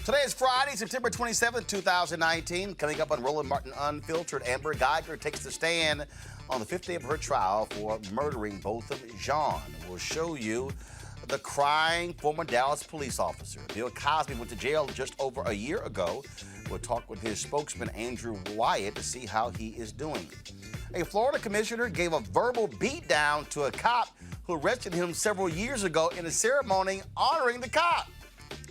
Today is Friday, September 27th, 2019. Coming up on Roland Martin Unfiltered, Amber Guyger takes the stand on the 5th day of her trial for murdering both of Jean. We'll show you the crying former Dallas police officer. Bill Cosby went to jail just over a year ago. We'll talk with his spokesman, Andrew Wyatt, to see how he is doing. A Florida commissioner gave a verbal beatdown to a cop who arrested him several years ago in a ceremony honoring the cop.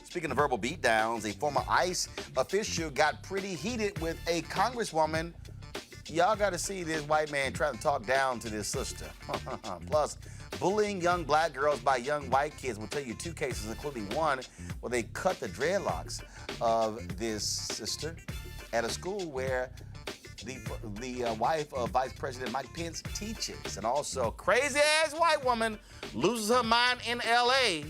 Speaking of verbal beatdowns, a former ICE official got pretty heated with a congresswoman. Y'all got to see this white man trying to talk down to this sister. Plus, bullying young black girls by young white kids. We'll tell you two cases, including one where they cut the dreadlocks of this sister at a school where the wife of Vice President Mike Pence teaches. And also, crazy-ass white woman loses her mind in L.A.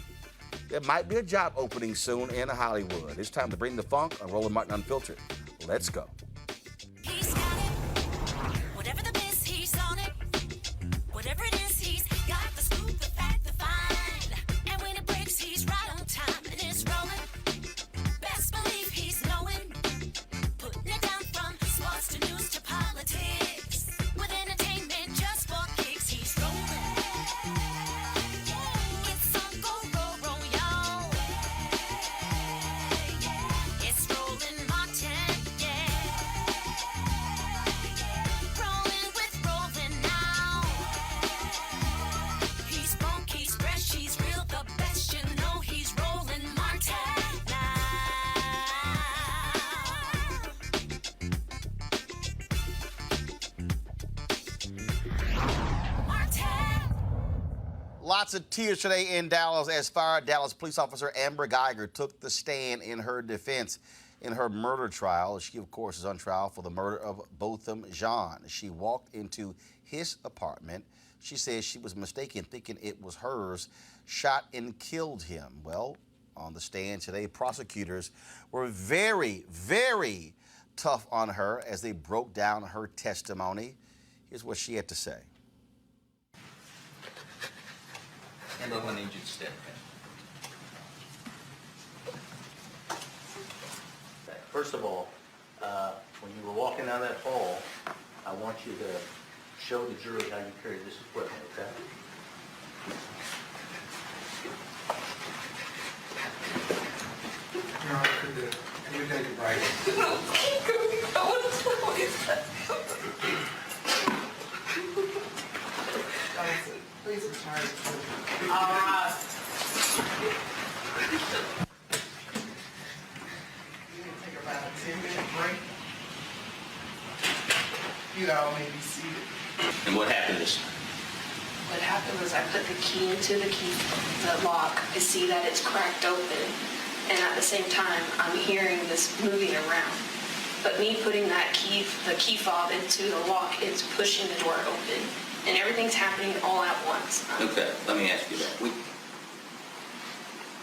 There might be a job opening soon in Hollywood. It's time to bring the funk on Roland Martin Unfiltered. Let's go. He's got it. Whatever the miss, he's on it. Whatever it is, he's got the scoop, the fact, the find. And when it breaks, he's right on time and it's rolling. Best believe he's knowing. Putting it down from sports to news to politics. With entertainment just for kicks, he's rolling. It's on go, roll, y'all. It's Roland Martin, yeah. Rolling with Roland now. He's funk, he's fresh, he's real, the best, you know he's Roland Martin now. Martin. Lots of tears today in Dallas as fired Dallas police officer Amber Guyger took the stand in her defense in her murder trial. She, of course, is on trial for the murder of Botham Jean. She walked into his apartment. She says she was mistaken, thinking it was hers, shot and killed him. Well, on the stand today, prosecutors were very, very tough on her as they broke down her testimony. Here's what she had to say. And I'm going to need you to step back. First of all, when you were walking down that hall, I want you to show the jury how you carry this equipment, okay? No, can we take a break? Please return. All right. We're going to take about a 10-minute break. You all may be seated. And what happened this time? What happened was I put the key into the lock. I see that it's cracked open, and at the same time, I'm hearing this moving around. But me putting the key fob into the lock is pushing the door open, and everything's happening all at once. Okay, let me ask you that.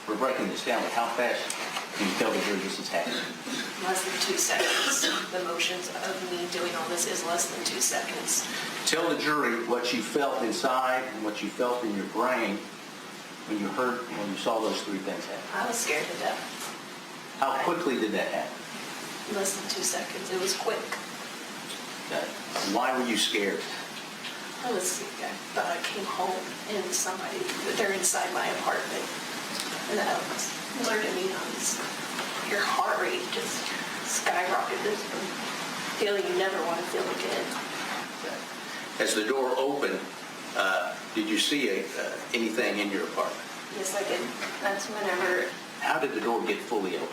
We're breaking this down, but how fast can you tell the jury this is happening? Less than 2 seconds. The motions of me doing all this is less than 2 seconds. Tell the jury what you felt inside and what you felt in your brain when you saw those three things happen. I was scared to death. How quickly did that happen? Less than 2 seconds. It was quick. Okay. Why were you scared? I was sick. I thought I came home and they're inside my apartment. And that was alerted me on this. Your heart rate just skyrocketed. This feeling you never want to feel again. Okay. As the door opened, did you see anything in your apartment? Yes, I did. That's whenever How did the door get fully open?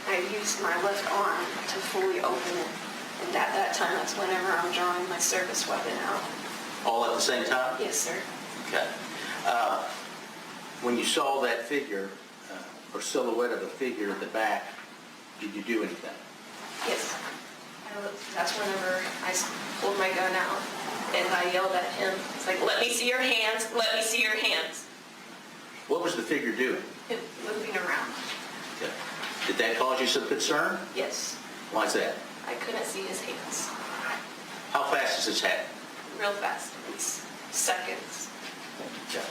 I used my left arm to fully open it. And at that time, that's whenever I'm drawing my service weapon out. All at the same time? Yes, sir. Okay. When you saw that figure, or silhouette of a figure at the back, did you do anything? Yes. That's whenever I pulled my gun out and I yelled at him. It's like, let me see your hands, let me see your hands. What was the figure doing? It moving around. Okay. Did that cause you some concern? Yes. Why is that? I couldn't see his hands. How fast does this happen? Real fast. It's seconds. Okay.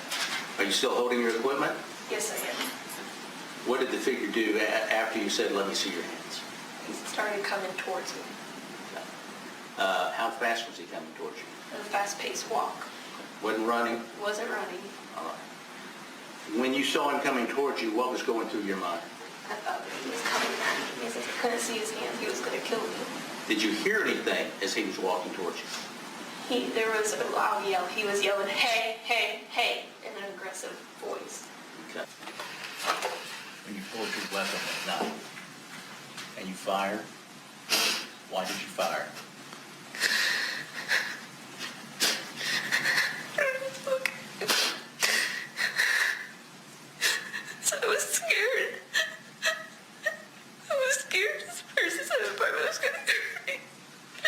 Are you still holding your equipment? Yes, I am. What did the figure do after you said, "Let me see your hands"? He started coming towards me. How fast was he coming towards you? A fast-paced walk. Wasn't running? Wasn't running. All right. When you saw him coming towards you, what was going through your mind? I thought that he was coming at me because if he couldn't see his hands, he was going to kill me. Did you hear anything as he was walking towards you? There was a loud yell. He was yelling, "Hey, hey, hey," in an aggressive voice. Okay. When you pulled your weapon at night and you fired, why did you fire? So I was scared. I was scared this person's apartment was going to hurt me.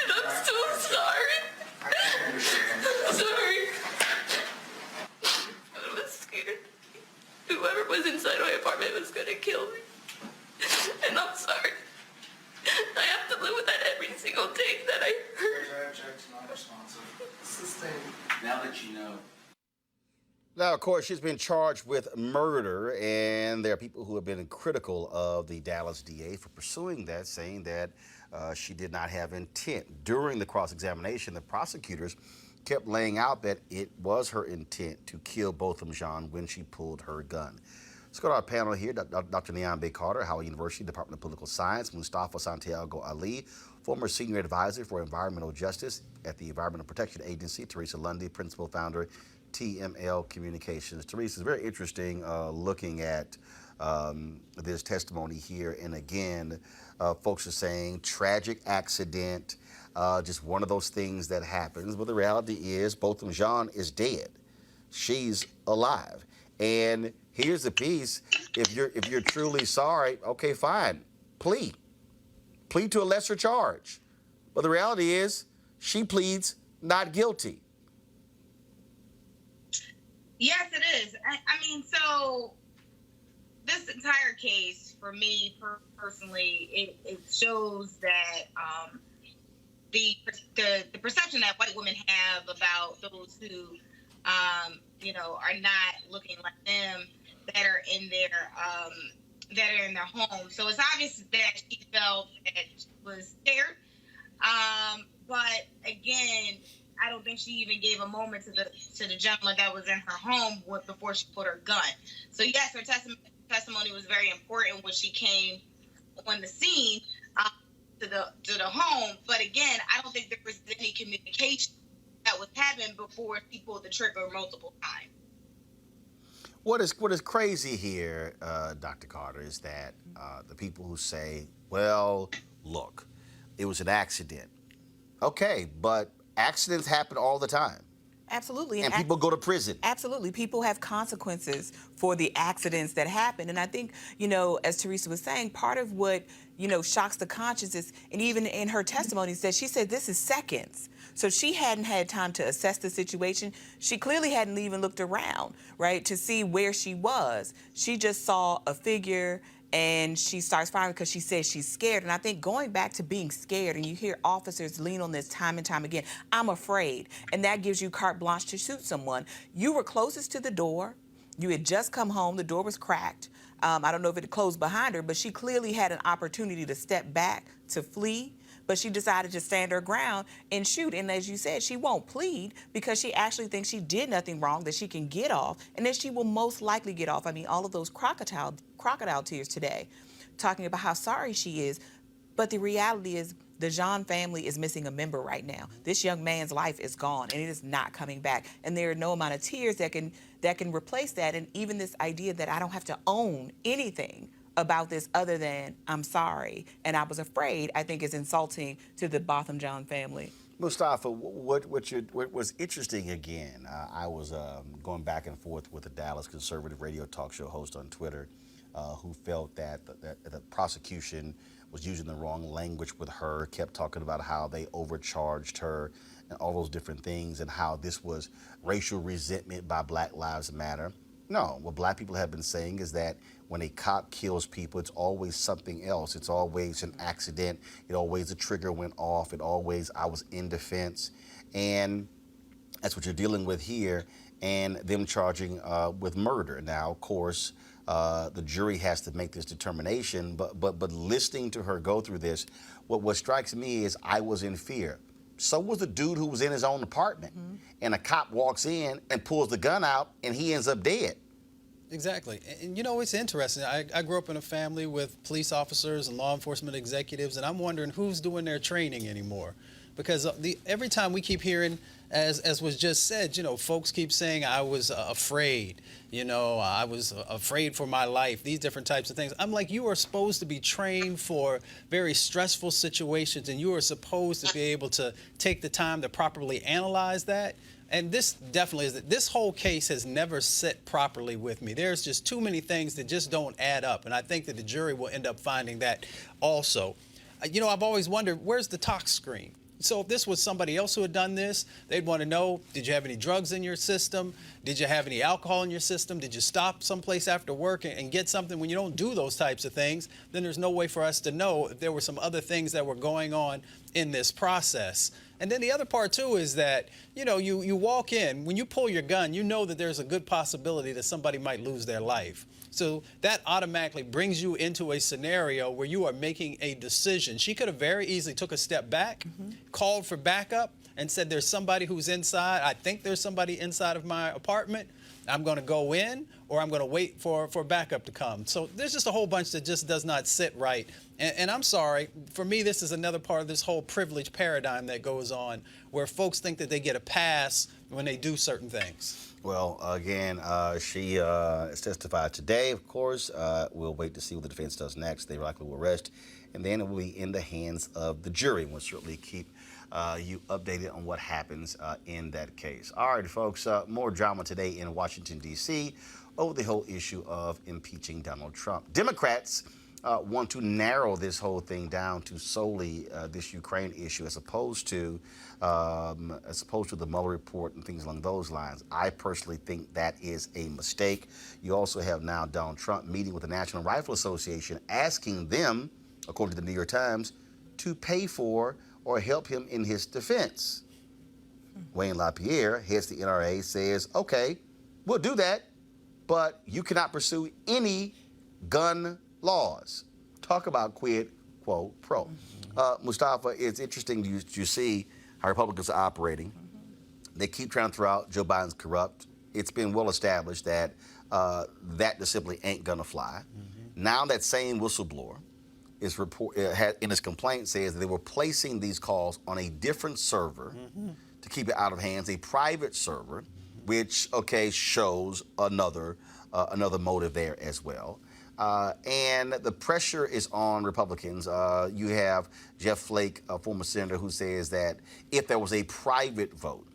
And I'm so sorry. I'm sorry. I was scared. Whoever was inside my apartment was going to kill me. And I'm sorry. I have to live with that every single day that I hurt. I object to non-responsive. Sustained. Now that you know. Now, of course, she's been charged with murder, and there are people who have been critical of the Dallas DA for pursuing that, saying that she did not have intent. During the cross-examination, the prosecutors kept laying out that it was her intent to kill Botham Jean when she pulled her gun. Let's go to our panel here. Dr. Neon B. Carter, Howard University Department of Political Science, Mustafa Santiago Ali, former senior advisor for environmental justice at the Environmental Protection Agency, Teresa Lundy, principal founder, TML Communications. Teresa, it's very interesting looking at this testimony here. And again, folks are saying tragic accident, just one of those things that happens. But the reality is Botham Jean is dead. She's alive. And here's the piece. If you're truly sorry, okay, fine. Plead to a lesser charge. But the reality is she pleads not guilty. Yes, it is. I mean, so this entire case, for me personally, it shows that the perception that white women have about those who, are not looking like them, that are in their home. So it's obvious that she felt that she was scared. But again, I don't think she even gave a moment to the gentleman that was in her home before she put her gun. So yes, her testimony was very important when she came on the scene to the home. But again, I don't think there was any communication that was happening before she pulled the trigger multiple times. What is crazy here, Dr. Carter, is that the people who say, well, look, it was an accident. Okay, but accidents happen all the time. Absolutely. And people go to prison. Absolutely. People have consequences for the accidents that happen. And I think, as Teresa was saying, part of what, shocks the conscience is, and even in her testimony, she said this is seconds. So she hadn't had time to assess the situation. She clearly hadn't even looked around, right, to see where she was. She just saw a figure and she starts firing because she says she's scared. And I think going back to being scared, and you hear officers lean on this time and time again, I'm afraid. And that gives you carte blanche to shoot someone. You were closest to the door. You had just come home. The door was cracked. I don't know if it closed behind her, but she clearly had an opportunity to step back, to flee. But she decided to stand her ground and shoot. And as you said, she won't plead because she actually thinks she did nothing wrong, that she can get off, and that she will most likely get off. I mean, all of those crocodile tears today, talking about how sorry she is. But the reality is the Jean family is missing a member right now. This young man's life is gone, and it is not coming back. And there are no amount of tears that can replace that. And even this idea that I don't have to own anything about this other than I'm sorry and I was afraid, I think is insulting to the Botham Jean family. Mustafa, what was interesting again, I was going back and forth with a Dallas conservative radio talk show host on Twitter who felt that the prosecution was using the wrong language with her, kept talking about how they overcharged her and all those different things, and how this was racial resentment by Black Lives Matter. No, what black people have been saying is that when a cop kills people, it's always something else. It's always an accident. It always the trigger went off. It always I was in defense. And that's what you're dealing with here, and them charging with murder. Now, of course, The jury has to make this determination. But listening to her go through this, what strikes me is I was in fear. So was the dude who was in his own apartment. And a cop walks in and pulls the gun out, and he ends up dead. Exactly. And you know, it's interesting. I grew up in a family with police officers and law enforcement executives, and I'm wondering who's doing their training anymore. Because every time we keep hearing, as was just said, you know, folks keep saying, I was afraid, you know, I was afraid for my life, these different types of things. I'm like, you are supposed to be trained for very stressful situations, and you are supposed to be able to take the time to properly analyze that. And this definitely is, this whole case has never sit properly with me. There's just too many things that just don't add up. And I think that the jury will end up finding that also. You know, I've always wondered, where's the tox screen? So if this was somebody else who had done this, they'd want to know, did you have any drugs in your system? Did you have any alcohol in your system? Did you stop someplace after work and get something? When you don't do those types of things, then there's no way for us to know if there were some other things that were going on in this process. And then the other part, too, is that, you know, you walk in, when you pull your gun, you know that there's a good possibility that somebody might lose their life. So that automatically brings you into a scenario where you are making a decision. She could have very easily took a step back, called for backup, and said, there's somebody who's inside. I think there's somebody inside of my apartment. I'm going to go in, or I'm going to wait for backup to come. So there's just a whole bunch that just does not sit right. And I'm sorry, for me, this is another part of this whole privilege paradigm that goes on, where folks think that they get a pass when they do certain things. Well, again, she has testified today, of course. We'll wait to see what the defense does next. They likely will arrest, and then it will be in the hands of the jury. We'll certainly keep you updated on what happens in that case. All right, folks, more drama today in Washington, D.C. over the whole issue of impeaching Donald Trump. Democrats want to narrow this whole thing down to solely this Ukraine issue, as opposed to the Mueller report and things along those lines. I personally think that is a mistake. You also have now Donald Trump meeting with the National Rifle Association, asking them, according to the New York Times, to pay for or help him in his defense. Wayne LaPierre, heads the NRA, says, okay, we'll do that, but you cannot pursue any gun laws. Talk about quid quo pro. Mustafa, it's interesting to see how Republicans are operating. They keep trying to throw out Joe Biden's corrupt. It's been well established that that just simply ain't gonna fly. Now that same whistleblower is in his complaint says that they were placing these calls on a different server to keep it out of hands, a private server, which shows another motive there as well. And the pressure is on Republicans. You have Jeff Flake, a former senator, who says that if there was a private vote,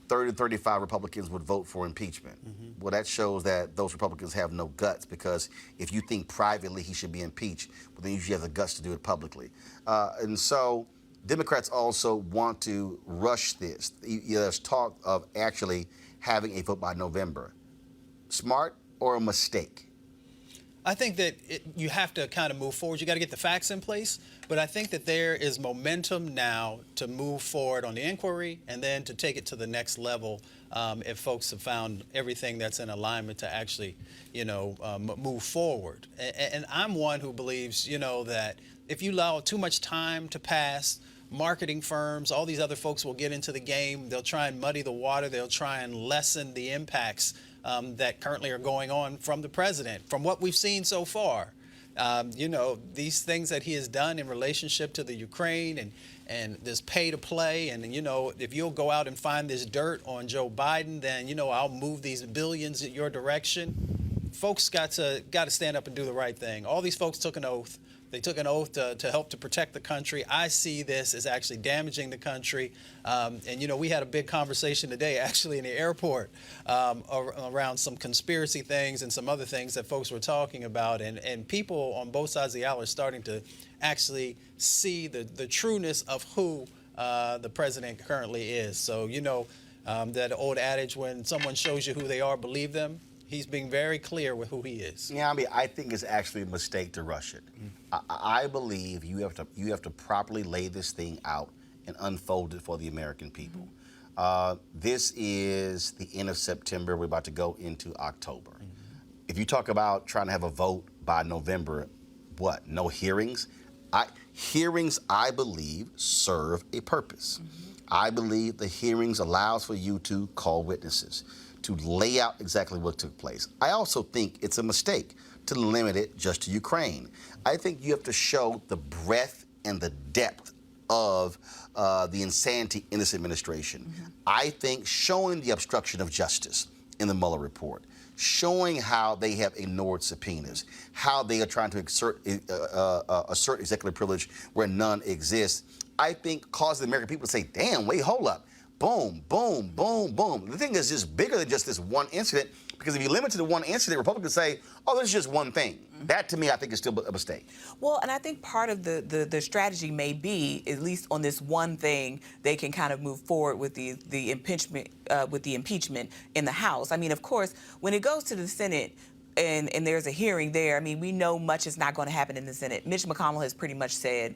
30 to 35 Republicans would vote for impeachment. Well, that shows that those Republicans have no guts, because if you think privately he should be impeached, well, then you should have the guts to do it publicly. And so Democrats also want to rush this. There's talk of actually having a vote by November. Smart or a mistake? I think that you have to kind of move forward. You got to get the facts in place. But I think that there is momentum now to move forward on the inquiry and then to take it to the next level if folks have found everything that's in alignment to actually, move forward. And I'm one who believes, that if you allow too much time to pass, marketing firms, all these other folks will get into the game. They'll try and muddy the water. They'll try and lessen the impacts that currently are going on from the president, from what we've seen so far. These things that he has done in relationship to the Ukraine and this pay to play. And, if you'll go out and find this dirt on Joe Biden, then, I'll move these billions in your direction. Folks got to stand up and do the right thing. All these folks took an oath. They took an oath to help to protect the country. I see this as actually damaging the country. We had a big conversation today, actually, in the airport around some conspiracy things and some other things that folks were talking about. And people on both sides of the aisle are starting to actually see the trueness of who the president currently is. So, that old adage, when someone shows you who they are, believe them. He's being very clear with who he is. Yeah, I think it's actually a mistake to rush it. I believe you have to properly lay this thing out and unfold it for the American people. This is the end of September. We're about to go into October. if you talk about trying to have a vote by November, what? No hearings? Hearings, I believe, serve a purpose. I believe the hearings allows for you to call witnesses, to lay out exactly what took place. I also think it's a mistake to limit it just to Ukraine. I think you have to show the breadth and the depth of the insanity in this administration. I think showing the obstruction of justice in the Mueller report, showing how they have ignored subpoenas, how they are trying to assert executive privilege where none exists, I think causes the American people to say, damn, wait, hold up. Boom, boom, boom, boom. The thing is just bigger than just this one incident, because if you limit to the one incident, Republicans say, oh, this is just one thing. That, to me, I think is still a mistake. Well, and I think part of the strategy may be, at least on this one thing, they can kind of move forward with the impeachment in the House. I mean, of course, when it goes to the Senate, and there's a hearing there, I mean, we know much is not going to happen in the Senate. Mitch McConnell has pretty much said,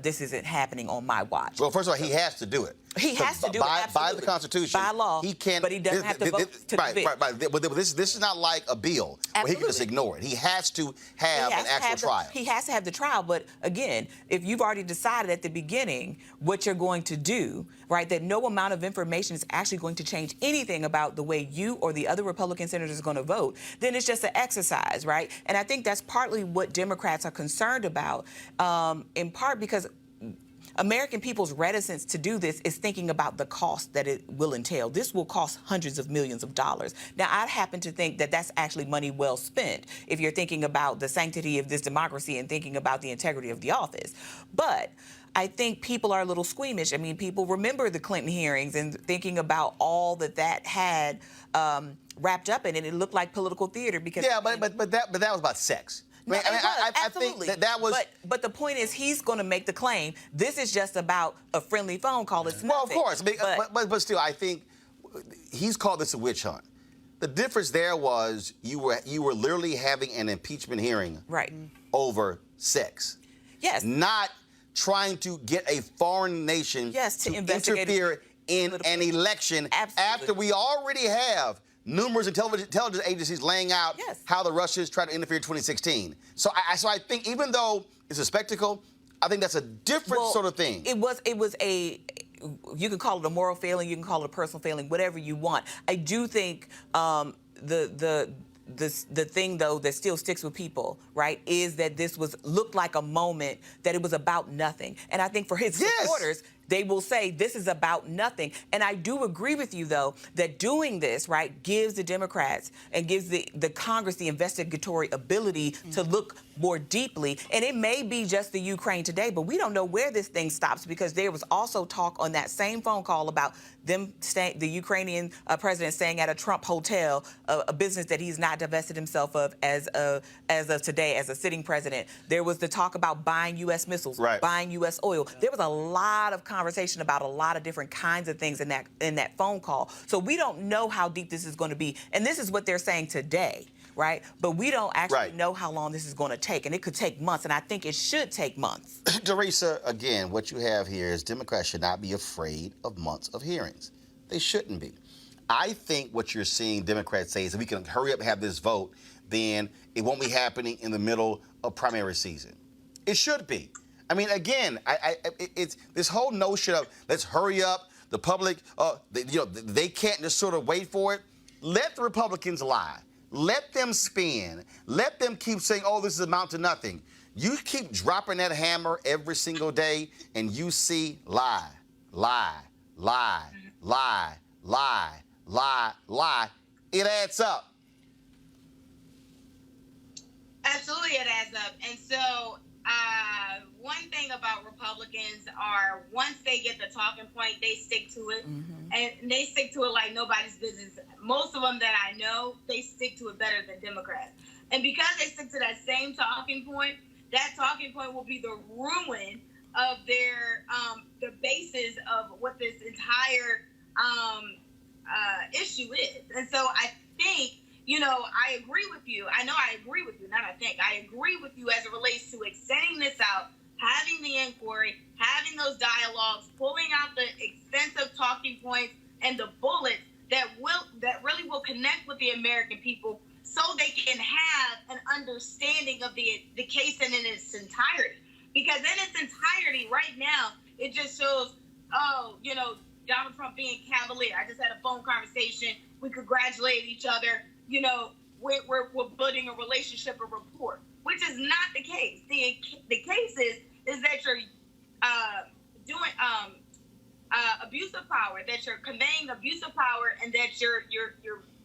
this isn't happening on my watch. Well, first of all, he has to do it. He has to do it, absolutely. By the Constitution. By law. He can't. But he doesn't have to vote to right, convict. right. But this is not like a bill where he can just ignore it. He has to have an actual trial. He has to have the trial. But again, if you've already decided at the beginning what you're going to do, right, that no amount of information is actually going to change anything about the way you or the other Republican senators are going to vote, then it's just an exercise, right? And I think that's partly what Democrats are concerned about, in part because American people's reticence to do this is thinking about the cost that it will entail. This will cost hundreds of millions of dollars. Now, I happen to think that that's actually money well spent if you're thinking about the sanctity of this democracy and thinking about the integrity of the office. But I think people are a little squeamish. I mean, people remember the Clinton hearings and thinking about all that had wrapped up in it. It looked like political theater because... Yeah, but that was about sex. I think that was... But the point is, he's going to make the claim, this is just about a friendly phone call. It's nothing. Well, of course. But still, I think he's called this a witch hunt. The difference there was you were literally having an impeachment hearing over sex. Yes. Not trying to get a foreign nation to interfere in an election after we already have numerous intelligence agencies laying out how the Russians tried to interfere in 2016. So I think even though it's a spectacle, I think that's a different sort of thing. It was a, you can call it a moral failing, you can call it a personal failing, whatever you want. I do think the thing, though, that still sticks with people, right, is that this looked like a moment that it was about nothing. And I think for his supporters, they will say this is about nothing. And I do agree with you, though, that doing this, right, gives the Democrats and gives the Congress the investigatory ability to look more deeply. And it may be just the Ukraine today, but we don't know where this thing stops, because there was also talk on that same phone call about them the Ukrainian president staying at a Trump hotel, a business that he's not divested himself of as of today as a sitting president. There was the talk about buying U.S. missiles, buying U.S. oil. There was a lot of conversation about a lot of different kinds of things in that phone call. So we don't know how deep this is going to be. And this is what they're saying today, right? But we don't actually know how long this is going to take. And it could take months. And I think it should take months. Teresa, again, what you have here is Democrats should not be afraid of months of hearings. They shouldn't be. I think what you're seeing Democrats say is if we can hurry up and have this vote, then it won't be happening in the middle of primary season. It should be. I mean, again, it's this whole notion of let's hurry up. The public, they can't just sort of wait for it. Let the Republicans lie. Let them spin. Let them keep saying, oh, this is amount to nothing. You keep dropping that hammer every single day, and you see lie, lie, lie, lie, lie, lie, lie. It adds up. Absolutely, it adds up. And so one thing about Republicans are once they get the talking point, they stick to it. And they stick to it like nobody's business. Most of them that I know, they stick to it better than Democrats. And because they stick to that same talking point, that talking point will be the ruin of their the basis of what this entire issue is. And so I think, I agree with you. I know I agree with you, not I think. I agree with you as it relates to extending this out, having the inquiry, having those dialogues, pulling out the extensive talking points and the bullets that really will connect with the American people so they can have an understanding of the case in its entirety. Because in its entirety, right now, it just shows, Donald Trump being cavalier. I just had a phone conversation. We congratulated each other. We're building a relationship, a rapport, which is not the case. The case is that you're doing abuse of power, that you're conveying abuse of power, and that you're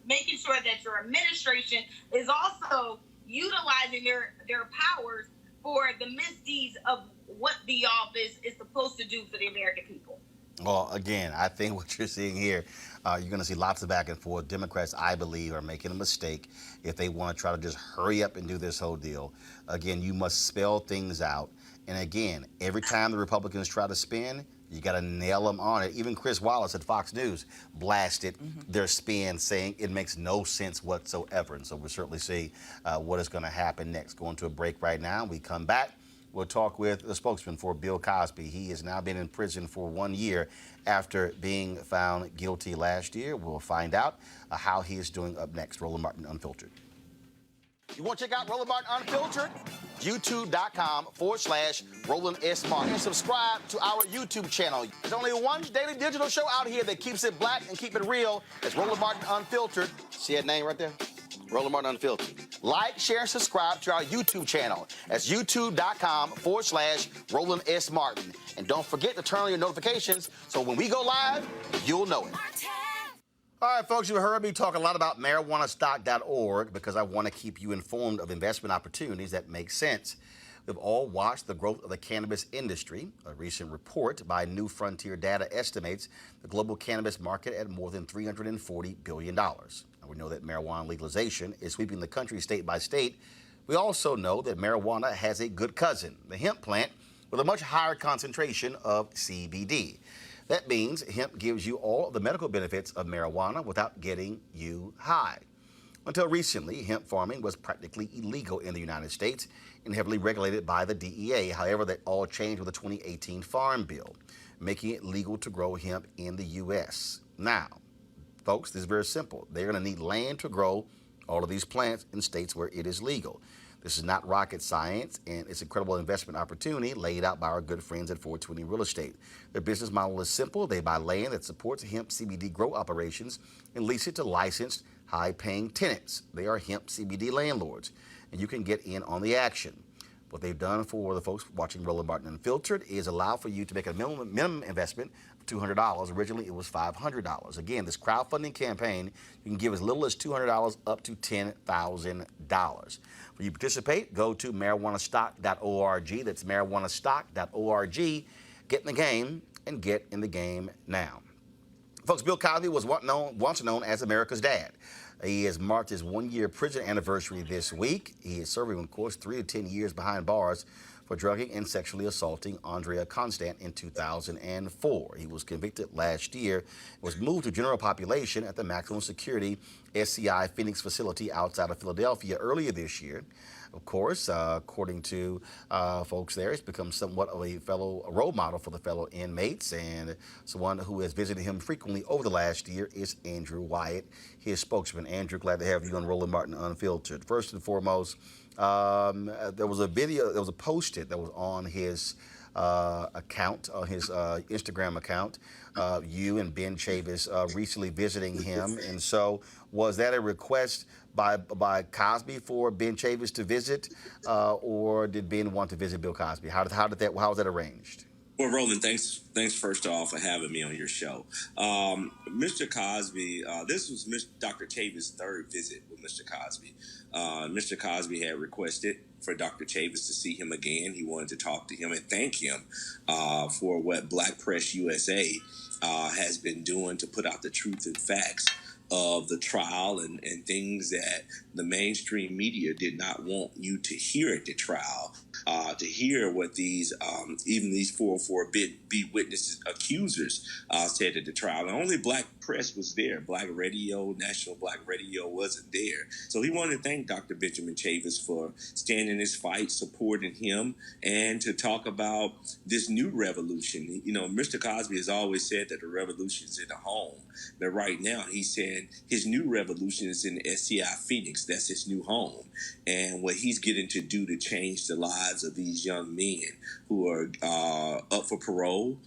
making sure that your administration is also utilizing their powers for the misdeeds of what the office is supposed to do for the American people. Well, again, I think what you're seeing here, you're going to see lots of back and forth. Democrats, I believe, are making a mistake if they want to try to just hurry up and do this whole deal. Again, you must spell things out. And again, every time the Republicans try to spin, you got to nail them on it. Even Chris Wallace at Fox News blasted their spin, saying it makes no sense whatsoever. And so we'll certainly see what is going to happen next. Going to a break right now. We come back. We'll talk with the spokesman for Bill Cosby. He has now been in prison for 1 year after being found guilty last year. We'll find out how he is doing up next. Roland Martin Unfiltered. You want to check out Roland Martin Unfiltered? YouTube.com/Roland S. Martin. And subscribe to our YouTube channel. There's only one daily digital show out here that keeps it black and keep it real. It's Roland Martin Unfiltered. See that name right there? Roland Martin Unfiltered. Like, share, and subscribe to our YouTube channel. That's YouTube.com/Roland S. Martin. And don't forget to turn on your notifications so when we go live, you'll know it. All right, folks, you heard me talk a lot about marijuanastock.org because I want to keep you informed of investment opportunities that make sense. We've all watched the growth of the cannabis industry. A recent report by New Frontier Data estimates the global cannabis market at more than $340 billion. Now, we know that marijuana legalization is sweeping the country state by state. We also know that marijuana has a good cousin, the hemp plant, with a much higher concentration of CBD. That means hemp gives you all the medical benefits of marijuana without getting you high. Until recently, hemp farming was practically illegal in the United States and heavily regulated by the DEA. However, that all changed with the 2018 Farm Bill, making it legal to grow hemp in the U.S. Now, folks, this is very simple. They're going to need land to grow all of these plants in states where it is legal. This is not rocket science, and it's an incredible investment opportunity laid out by our good friends at 420 Real Estate. Their business model is simple. They buy land that supports hemp CBD grow operations and lease it to licensed, high-paying tenants. They are hemp CBD landlords, and you can get in on the action. What they've done for the folks watching Roland Martin Unfiltered is allow for you to make a minimum investment of $200. Originally, it was $500. Again, this crowdfunding campaign, you can give as little as $200 up to $10,000. When you participate, go to marijuanastock.org. That's marijuanastock.org. Get in the game and get in the game now. Folks, Bill Cosby was once known as America's dad. He has marked his 1-year prison anniversary this week. He is serving, of course, 3 to 10 years behind bars for drugging and sexually assaulting Andrea Constant in 2004. He was convicted last year, was moved to general population at the maximum security SCI Phoenix facility outside of Philadelphia earlier this year. Of course, according to folks there, he's become somewhat of a role model for the fellow inmates, and someone who has visited him frequently over the last year is Andrew Wyatt, his spokesman. Andrew, glad to have you on Roland Martin Unfiltered. First and foremost, there was a video that was posted that was on his account, on his Instagram account, you and Ben Chavis recently visiting him. And so was that a request by Cosby for Ben Chavis to visit, or did Ben want to visit Bill Cosby? How was that arranged? Well, Roland, thanks first off for having me on your show. Mr. Cosby, this was Dr. Chavis' third visit with Mr. Cosby. Mr. Cosby had requested for Dr. Chavis to see him again. He wanted to talk to him and thank him for what Black Press USA has been doing to put out the truth and facts of the trial and things that the mainstream media did not want you to hear at the trial. to hear what these even these 404B witnesses, accusers, said at the trial. And only black press was there. Black radio, national black radio wasn't there. So he wanted to thank Dr. Benjamin Chavis for standing his fight, supporting him, and to talk about this new revolution. You know, Mr. Cosby has always said that the revolution is in the home. But right now, he's saying his new revolution is in SCI Phoenix. That's his new home. And what he's getting to do to change the lives of these young men who are up for parole,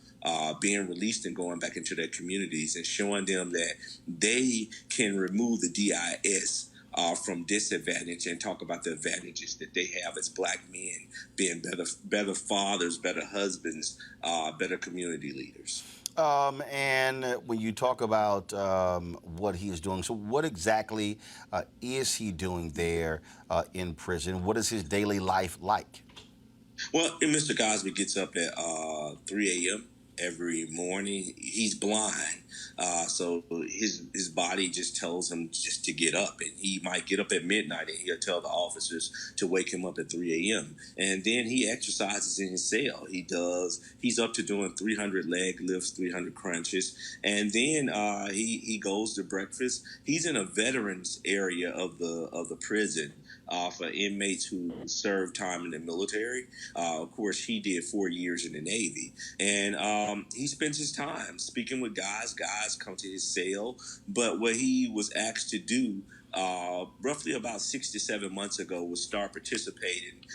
being released and going back into their communities, and showing them that they can remove the DIS from disadvantage and talk about the advantages that they have as black men, being better fathers, better husbands, better community leaders. And when you talk about what he is doing, so what exactly is he doing there in prison? What is his daily life like? Well, Mr. Cosby gets up at 3 a.m. every morning. He's blind, so his body just tells him just to get up, and he might get up at midnight, and he'll tell the officers to wake him up at 3 a.m. And then he exercises in his cell. He's up to doing 300 leg lifts, 300 crunches, and then he goes to breakfast. He's in a veterans area of the prison. For inmates who serve time in the military. Of course, he did 4 years in the Navy. And he spends his time speaking with guys. Guys come to his cell. But what he was asked to do roughly about 6 to 7 months ago was start participating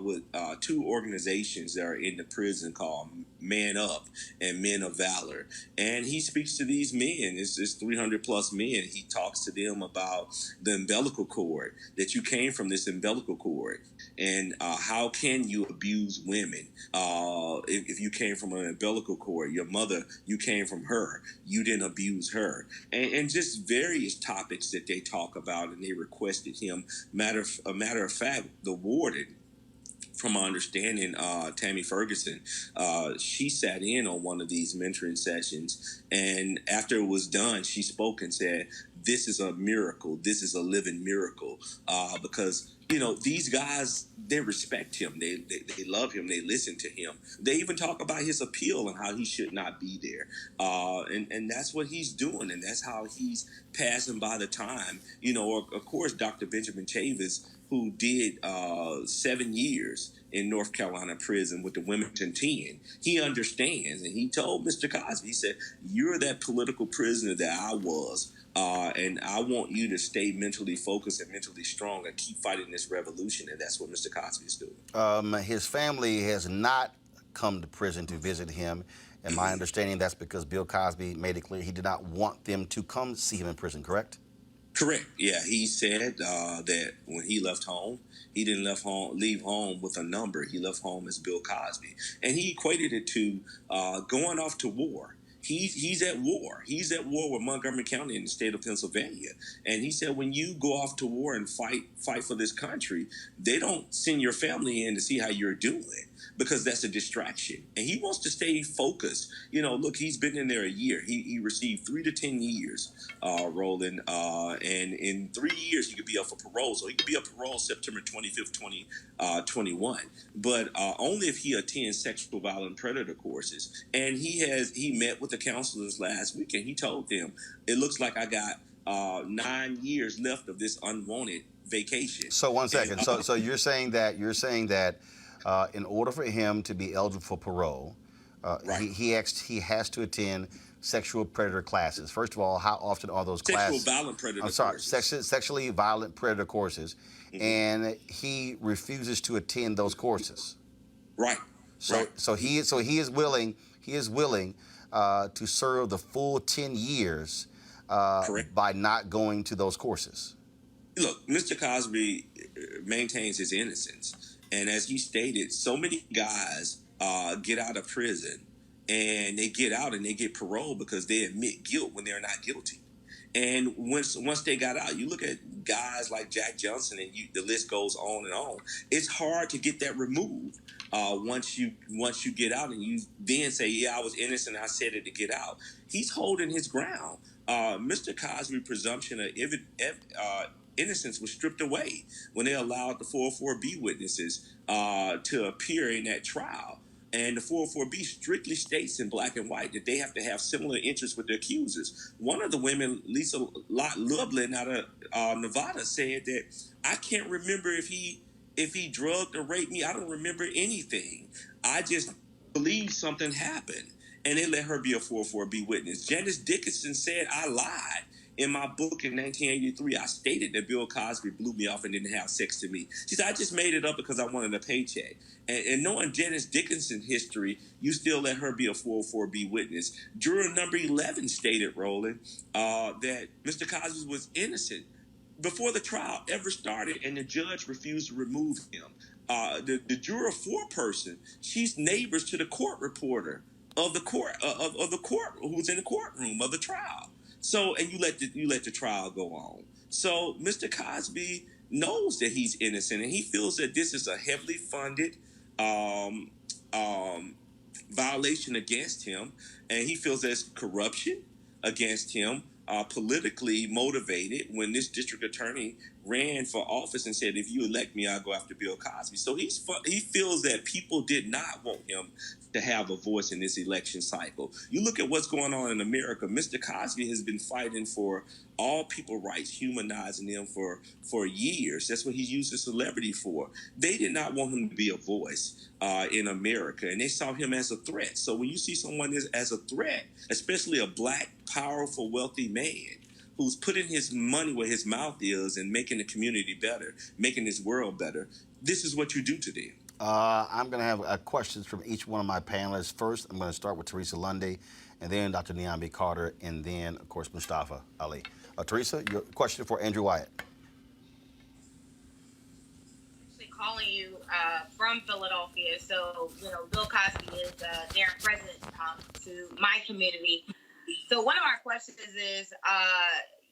with two organizations that are in the prison called Man Up and Men of Valor. And he speaks to these men. It's 300 plus men. He talks to them about the umbilical cord, that you came from this umbilical cord, and how can you abuse women if you came from an umbilical cord? Your mother, you came from her. You didn't abuse her. And just various topics that they talk about, and they requested him. A matter of fact, the warden, from my understanding, Tammy Ferguson, she sat in on one of these mentoring sessions, and after it was done, she spoke and said, "This is a miracle. This is a living miracle," because these guys, they respect him. They love him. They listen to him. They even talk about his appeal and how he should not be there. And that's what he's doing, and that's how he's passing by the time. Of course, Dr. Benjamin Chavis, who did 7 years in North Carolina prison with the Wilmington 10, he understands. And he told Mr. Cosby, he said, "You're that political prisoner that I was. And I want you to stay mentally focused and mentally strong and keep fighting this revolution." And that's what Mr. Cosby is doing. His family has not come to prison to visit him. And my understanding, that's because Bill Cosby made it clear he did not want them to come see him in prison, correct? Correct. Yeah, he said that when he left home, he didn't leave home with a number. He left home as Bill Cosby. And he equated it to going off to war. He's at war. He's at war with Montgomery County in the state of Pennsylvania. And he said, when you go off to war and fight for this country, they don't send your family in to see how you're doing, because that's a distraction. And he wants to stay focused. Look, he's been in there a year. He received 3 to 10 years, Roland. And in 3 years, he could be up for parole. So he could be up for parole September 25th, 2021. But only if he attends sexual violent predator courses. And he met with the counselors last week, and he told them, "It looks like I got 9 years left of this unwanted vacation." So 1 second. And, so you're saying that in order for him to be eligible for parole, right. he has to attend sexual predator classes. First of all, how often are those classes? Sexual violent predator courses. Sexually violent predator courses. Mm-hmm. And he refuses to attend those courses. Right. So he is willing to serve the full 10 years by not going to those courses. Look, Mr. Cosby maintains his innocence. And as he stated, so many guys get out of prison, and they get out and they get parole because they admit guilt when they're not guilty. And once they got out, you look at guys like Jack Johnson, and the list goes on and on. It's hard to get that removed once you get out, and you then say, "Yeah, I was innocent. I said it to get out." He's holding his ground. Mr. Cosby presumption of innocence was stripped away when they allowed the 404B witnesses to appear in that trial. And the 404B strictly states in black and white that they have to have similar interests with the accusers. One of the women, Lisa Lublin out of Nevada, said that I can't remember if he drugged or raped me. I don't remember anything. I just believe something happened. And they let her be a 404B witness. Janice Dickinson said, I lied. In my book in 1983, I stated that Bill Cosby blew me off and didn't have sex to me. She said, I just made it up because I wanted a paycheck. And knowing Janice Dickinson's history, you still let her be a 404B witness. Juror number 11 stated, Roland, that Mr. Cosby was innocent before the trial ever started, and the judge refused to remove him. The juror 4 person, she's neighbors to the court reporter of the court of the court who was in the courtroom of the trial. So, and you let the trial go on. So, Mr. Cosby knows that he's innocent, and he feels that this is a heavily funded violation against him, and he feels there's corruption against him, politically motivated. When this district attorney ran for office and said, if you elect me, I'll go after Bill Cosby. So he feels that people did not want him to have a voice in this election cycle. You look at what's going on in America. Mr. Cosby has been fighting for all people rights, humanizing them for years. That's what he used his celebrity for. They did not want him to be a voice in America, and they saw him as a threat. So when you see someone as a threat, especially a black, powerful, wealthy man who's putting his money where his mouth is and making the community better, making this world better, this is what you do to them. I'm going to have questions from each one of my panelists. First, I'm going to start with Teresa Lundy, and then Dr. Niambi Carter, and then, of course, Mustafa Ali. Teresa, your question for Andrew Wyatt. Actually calling you from Philadelphia, so, Bill Cosby is near present to my community. So one of our questions is,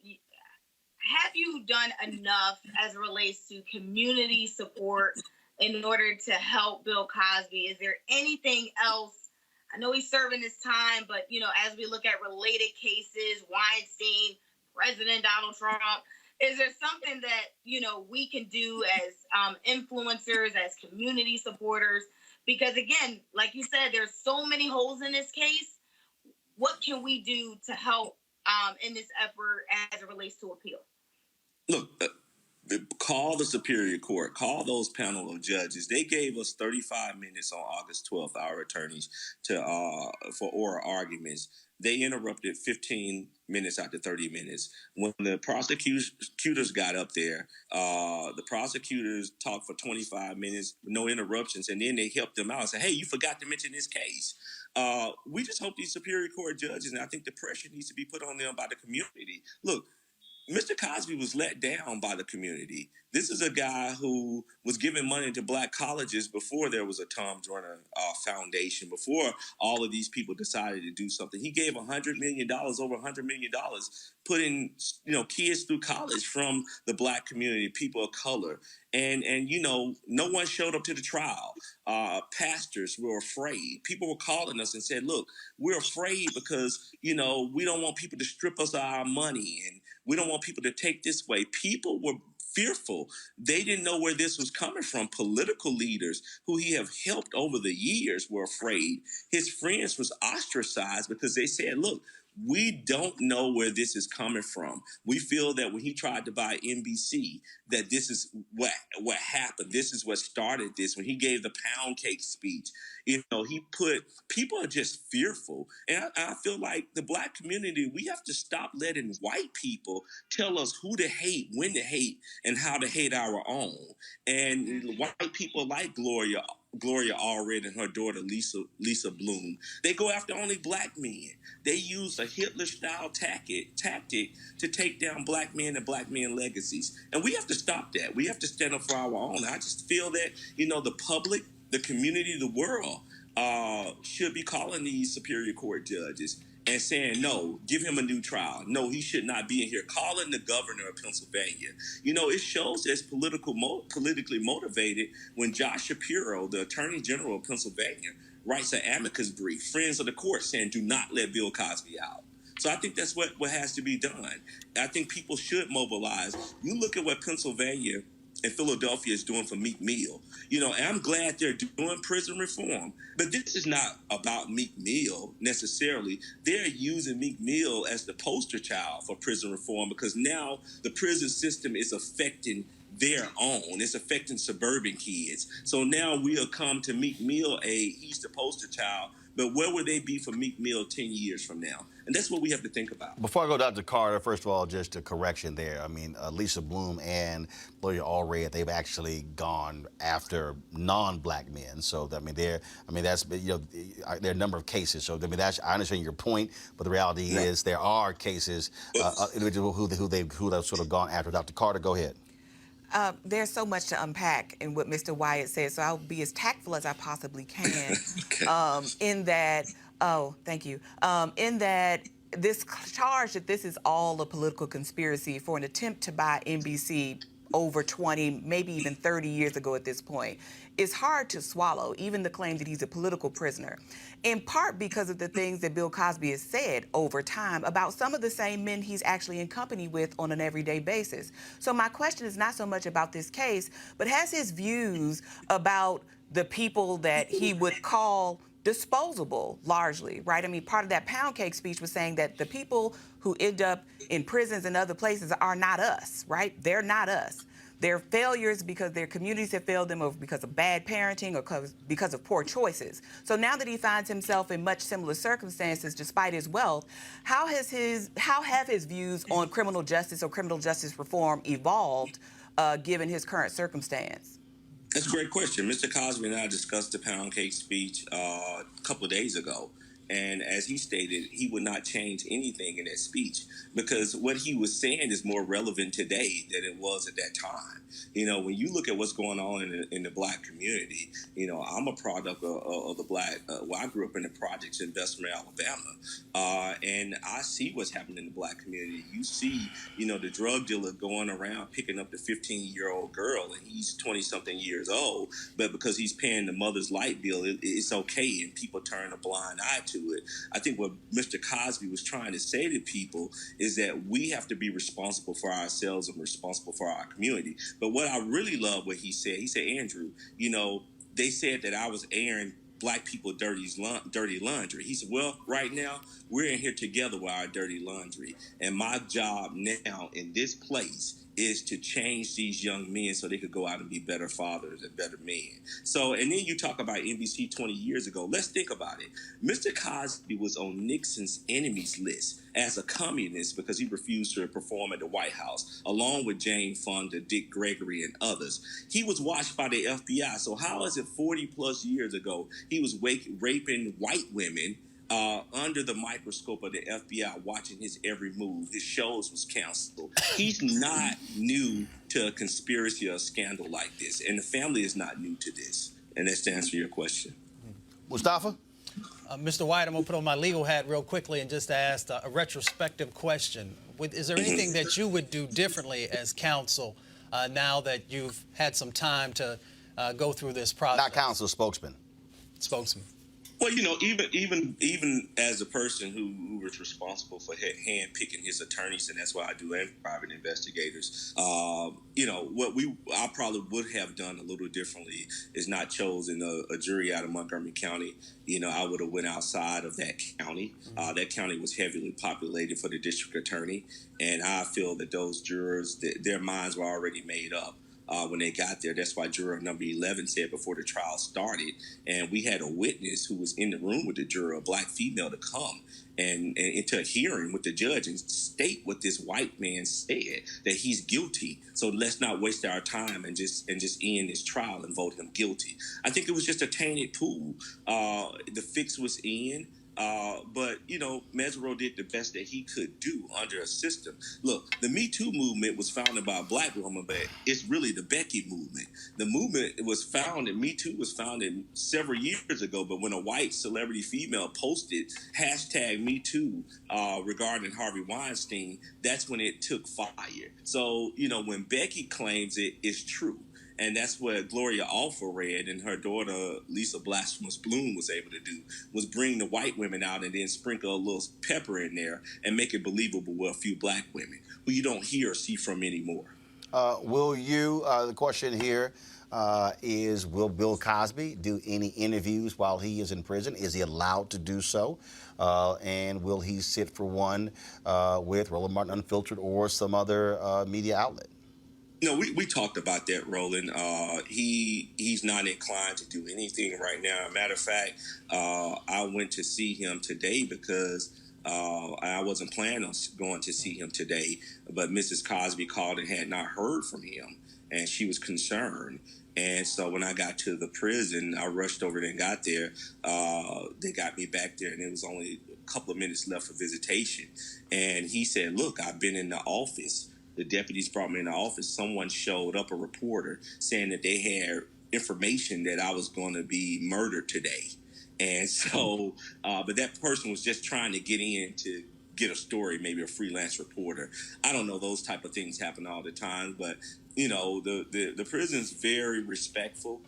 have you done enough as it relates to community support in order to help Bill Cosby? Is there anything else? I know he's serving his time, but, as we look at related cases, Weinstein, President Donald Trump, is there something that, we can do as influencers, as community supporters? Because, again, like you said, there's so many holes in this case. What can we do to help in this effort as it relates to appeal? Look, call the Superior Court. Call those panel of judges. They gave us 35 minutes on August 12th, our attorneys, for oral arguments. They interrupted 15 minutes after 30 minutes. When the prosecutors got up there, the prosecutors talked for 25 minutes, no interruptions, and then they helped them out and said, hey, you forgot to mention this case. We just hope these Superior Court judges, and I think the pressure needs to be put on them by the community. Look, Mr. Cosby was let down by the community. This is a guy who was giving money to black colleges before there was a Tom Joyner Foundation, before all of these people decided to do something. He gave $100 million, over $100 million, putting kids through college from the black community, people of color. And no one showed up to the trial. Pastors were afraid. People were calling us and said, look, we're afraid because, we don't want people to strip us of our money, and we don't want people to take this way. People were fearful. They didn't know where this was coming from. Political leaders who he have helped over the years were afraid. His friends was ostracized because they said, look, we don't know where this is coming from. We feel that when he tried to buy NBC, that this is what happened. This is what started this. When he gave the pound cake speech, people are just fearful. And I feel like the black community, we have to stop letting white people tell us who to hate, when to hate, and how to hate our own. And white people like Gloria Allred and her daughter Lisa Bloom, they go after only black men. They use a Hitler-style tactic to take down black men and black men legacies. And we have to stop that. We have to stand up for our own. I just feel that, the public, the community, the world should be calling these Superior Court judges and saying, no, give him a new trial. No, he should not be in here. Calling the governor of Pennsylvania. It shows that's politically motivated when Josh Shapiro, the Attorney General of Pennsylvania, writes an amicus brief, friends of the court, saying, do not let Bill Cosby out. So I think that's what has to be done. I think people should mobilize. You look at what Pennsylvania and Philadelphia is doing for Meek Mill. You know, and I'm glad they're doing prison reform, but this is not about Meek Mill necessarily. They're using Meek Mill as the poster child for prison reform because now the prison system is affecting their own. It's affecting suburban kids. So now we'll come to Meek Mill aid. He's the poster child. But where will they be for Meek Mill 10 years from now? And that's what we have to think about. Before I go to Dr. Carter, first of all, just a correction there. I mean, Lisa Bloom and Lawyer Allred, they've actually gone after non-black men. So there are a number of cases. So I understand your point, but the reality is there are cases individuals who they've sort of gone after. Dr. Carter, go ahead. There's so much to unpack in what Mr. Wyatt said, so I'll be as tactful as I possibly can. In that, thank you. In that this charge that this is all a political conspiracy for an attempt to buy NBC over 20, maybe even 30 years ago at this point, is hard to swallow, even the claim that he's a political prisoner, in part because of the things that Bill Cosby has said over time about some of the same men he's actually in company with on an everyday basis. So my question is not so much about this case, but has his views about the people that he would call disposable, largely, right? I mean, part of that pound cake speech was saying that the people who end up in prisons and other places are not us, right? They're not us. They're failures because their communities have failed them or because of bad parenting or because of poor choices. So now that he finds himself in much similar circumstances despite his wealth, how have his views on criminal justice or criminal justice reform evolved given his current circumstance? That's a great question. Mr. Cosby and I discussed the pound cake speech a couple of days ago. And as he stated, he would not change anything in that speech because what he was saying is more relevant today than it was at that time. You know, when you look at what's going on in the black community, you know, I'm a product of the black, well, I grew up in the projects in Bessemer, Alabama, and I see what's happening in the black community. You see, you know, the drug dealer going around picking up the 15-year-old girl, and he's 20-something years old, but because he's paying the mother's light bill, it's okay, and people turn a blind eye to it. I think what Mr. Cosby was trying to say to people is that we have to be responsible for ourselves and responsible for our community. But what I really love what he said, Andrew, you know, they said that I was airing black people dirty laundry. He said, well, right now, we're in here together with our dirty laundry. And my job now in this place is to change these young men so they could go out and be better fathers and better men. So, and then you talk about NBC 20 years ago. Let's think about it. Mr. Cosby was on Nixon's enemies list as a communist because he refused to perform at the White House, along with Jane Fonda, Dick Gregory, and others. He was watched by the FBI. So how is it 40 plus years ago he was raping white women under the microscope of the FBI, watching his every move? His shows was canceled. He's not new to a conspiracy or a scandal like this, and the family is not new to this. And that's to answer your question. Mustafa? Mr. White, I'm going to put on my legal hat real quickly and just ask a retrospective question. Is there anything that you would do differently as counsel now that you've had some time to go through this process? Not counsel, spokesman. Spokesman. Well, you know, even as a person who was responsible for hand-picking his attorneys, and that's why I do, and private investigators, you know, I probably would have done a little differently is not chosen a jury out of Montgomery County. You know, I would have went outside of that county. That county was heavily populated for the district attorney, and I feel that those jurors, their minds were already made up. When they got there. That's why juror number 11 said before the trial started, and we had a witness who was in the room with the juror, a black female, to come and into a hearing with the judge and state what this white man said, that he's guilty. So let's not waste our time and just end this trial and vote him guilty. I think it was just a tainted pool. The fix was in. But, you know, Mesereau did the best that he could do under a system. Look, the Me Too movement was founded by a black woman, but it's really the Becky movement. The movement was founded, Me Too was founded several years ago, but when a white celebrity female posted hashtag Me Too regarding Harvey Weinstein, that's when it took fire. So, you know, when Becky claims it, it's true. And that's what Gloria Allred and her daughter Lisa Blasphemous Bloom was able to do, was bring the white women out and then sprinkle a little pepper in there and make it believable with a few black women who you don't hear or see from anymore. The question here is, will Bill Cosby do any interviews while he is in prison? Is he allowed to do so? And will he sit for one with Roland Martin Unfiltered or some other media outlet? No, we talked about that, Roland. He's not inclined to do anything right now. Matter of fact, I went to see him today because I wasn't planning on going to see him today, but Mrs. Cosby called and had not heard from him, and she was concerned. And so when I got to the prison, I rushed over there and got there. They got me back there, and it was only a couple of minutes left for visitation. And he said, look, I've been in the office. The deputies brought me in the office. Someone showed up, a reporter, saying that they had information that I was going to be murdered today. And so, but that person was just trying to get in to get a story, maybe a freelance reporter. I don't know, those type of things happen all the time, but you know, the prison's very respectful.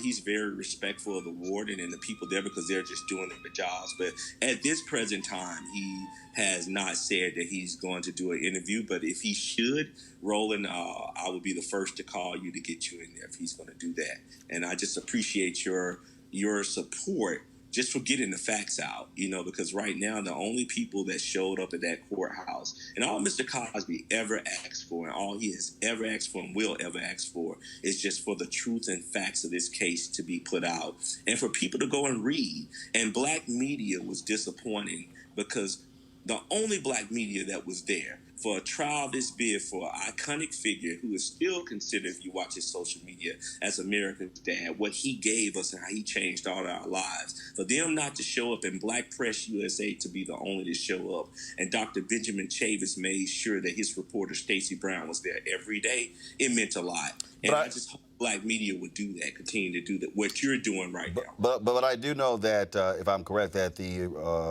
He's very respectful of the warden and the people there because they're just doing their jobs. But at this present time, he has not said that he's going to do an interview. But if he should, Roland, I would be the first to call you to get you in there if he's going to do that. And I just appreciate your support just for getting the facts out, you know, because right now the only people that showed up at that courthouse and all Mr. Cosby ever asked for and all he has ever asked for and will ever ask for is just for the truth and facts of this case to be put out and for people to go and read. And black media was disappointing because the only black media that was there for a trial this big for an iconic figure who is still considered, if you watch his social media, as America's dad, what he gave us and how he changed all our lives. For them not to show up and Black Press USA to be the only to show up, and Dr. Benjamin Chavis made sure that his reporter Stacey Brown was there every day, it meant a lot. And I just hope black media would do that, continue to do that, what you're doing right now. But I do know that, if I'm correct, that the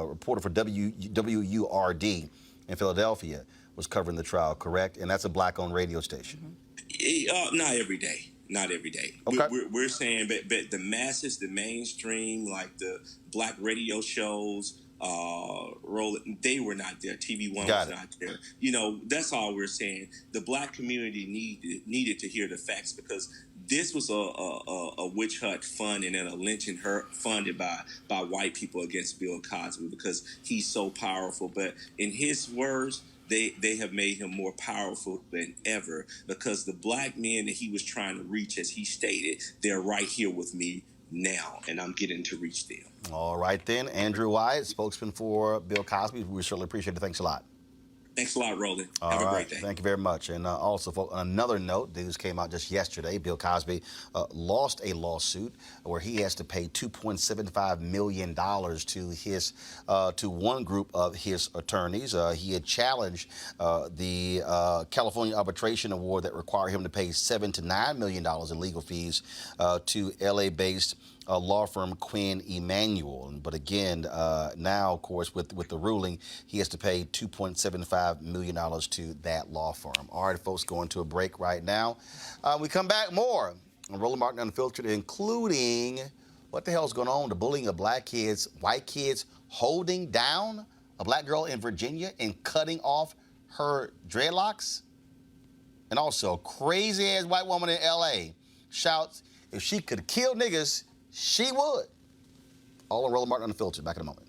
reporter for WURD in Philadelphia was covering the trial, correct? And that's a black-owned radio station. Not every day. Not every day. Okay. We're saying, but the masses, the mainstream, like the black radio shows, Roland, they were not there. TV One was not there. You know, that's all we're saying. The black community needed to hear the facts because this was a witch hunt funded and a lynching funded by white people against Bill Cosby because he's so powerful. But in his words, they have made him more powerful than ever because the black men that he was trying to reach, as he stated, they're right here with me now, and I'm getting to reach them. All right, then. Andrew Wyatt, spokesman for Bill Cosby. We certainly appreciate it. Thanks a lot. Thanks a lot, Roland. Have a great day. Thank you very much. And also, on another note, news came out just yesterday. Bill Cosby lost a lawsuit where he has to pay $2.75 million to one group of his attorneys. He had challenged the California arbitration award that required him to pay $7 to $9 million in legal fees to LA-based law firm Quinn Emanuel. But again, now, of course, with the ruling, he has to pay $2.75 million to that law firm. All right, folks, going to a break right now. We come back more on Roland Martin Unfiltered, including what the hell's going on, the bullying of black kids, white kids holding down a black girl in Virginia and cutting off her dreadlocks. And also, crazy-ass white woman in L.A. shouts, if she could kill niggas, she would. All on Roland Martin Unfiltered. Back in a moment.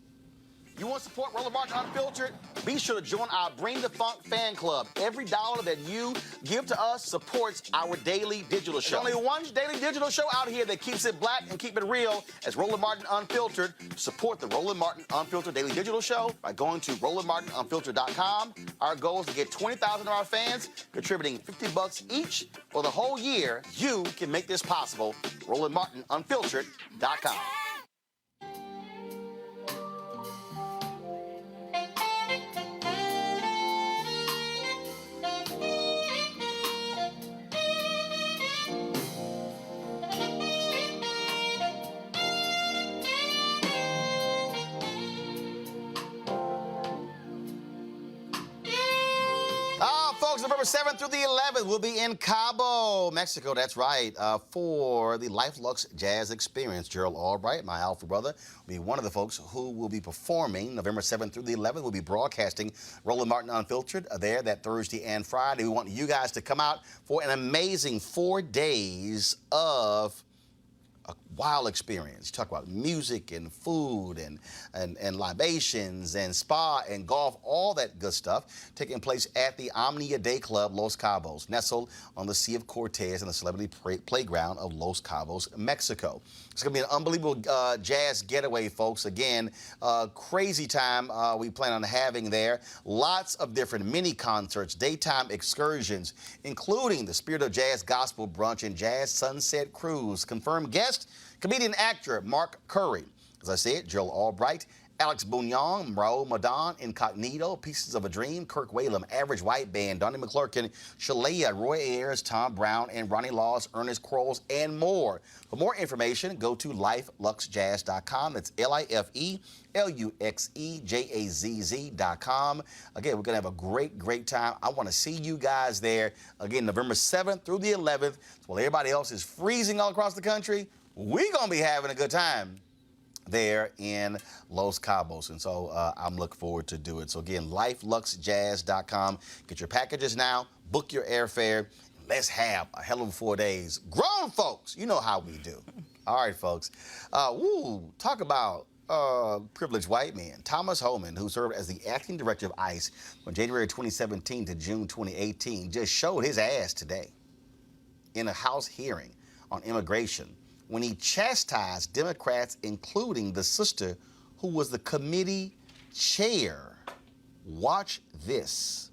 You want to support Roland Martin Unfiltered? Be sure to join our Bring the Funk fan club. Every dollar that you give to us supports our daily digital show. There's only one daily digital show out here that keeps it black and keep it real as Roland Martin Unfiltered. Support the Roland Martin Unfiltered daily digital show by going to RolandMartinUnfiltered.com. Our goal is to get 20,000 of our fans contributing $50 each for the whole year. You can make this possible. RolandMartinUnfiltered.com. November 7th through the 11th. We'll be in Cabo, Mexico. That's right, for the Luxe Jazz experience. Gerald Albright, my alpha brother, will be one of the folks who will be performing November 7th through the 11th. We'll be broadcasting Roland Martin Unfiltered there that Thursday and Friday. We want you guys to come out for an amazing 4 days of a wild experience. Talk about music and food and libations and spa and golf, all that good stuff taking place at the Omnia Day Club, Los Cabos, nestled on the Sea of Cortez and the celebrity playground of Los Cabos, Mexico. It's going to be an unbelievable jazz getaway, folks. Again, crazy time we plan on having there. Lots of different mini concerts, daytime excursions, including the Spirit of Jazz Gospel Brunch and Jazz Sunset Cruise. Confirmed guest, comedian actor Mark Curry. As I said, Gerald Albright, Alex Bouillon, Raul Madon, Incognito, Pieces of a Dream, Kirk Whalum, Average White Band, Donnie McClurkin, Shalea, Roy Ayers, Tom Brown, and Ronnie Laws, Ernest Quarles, and more. For more information, go to lifeluxejazz.com. That's LIFELUXEJAZZ.com. Again, we're going to have a great time. I want to see you guys there. Again, November 7th through the 11th. While everybody else is freezing all across the country, we're going to be having a good time there in Los Cabos. And so I'm looking forward to do it. So again, lifeluxejazz.com. Get your packages now, book your airfare. Let's have a hell of 4 days. Grown folks, you know how we do. All right, folks. Talk about privileged white man. Thomas Homan, who served as the acting director of ICE from January 2017 to June 2018, just showed his ass today in a House hearing on immigration when he chastised Democrats, including the sister who was the committee chair. Watch this.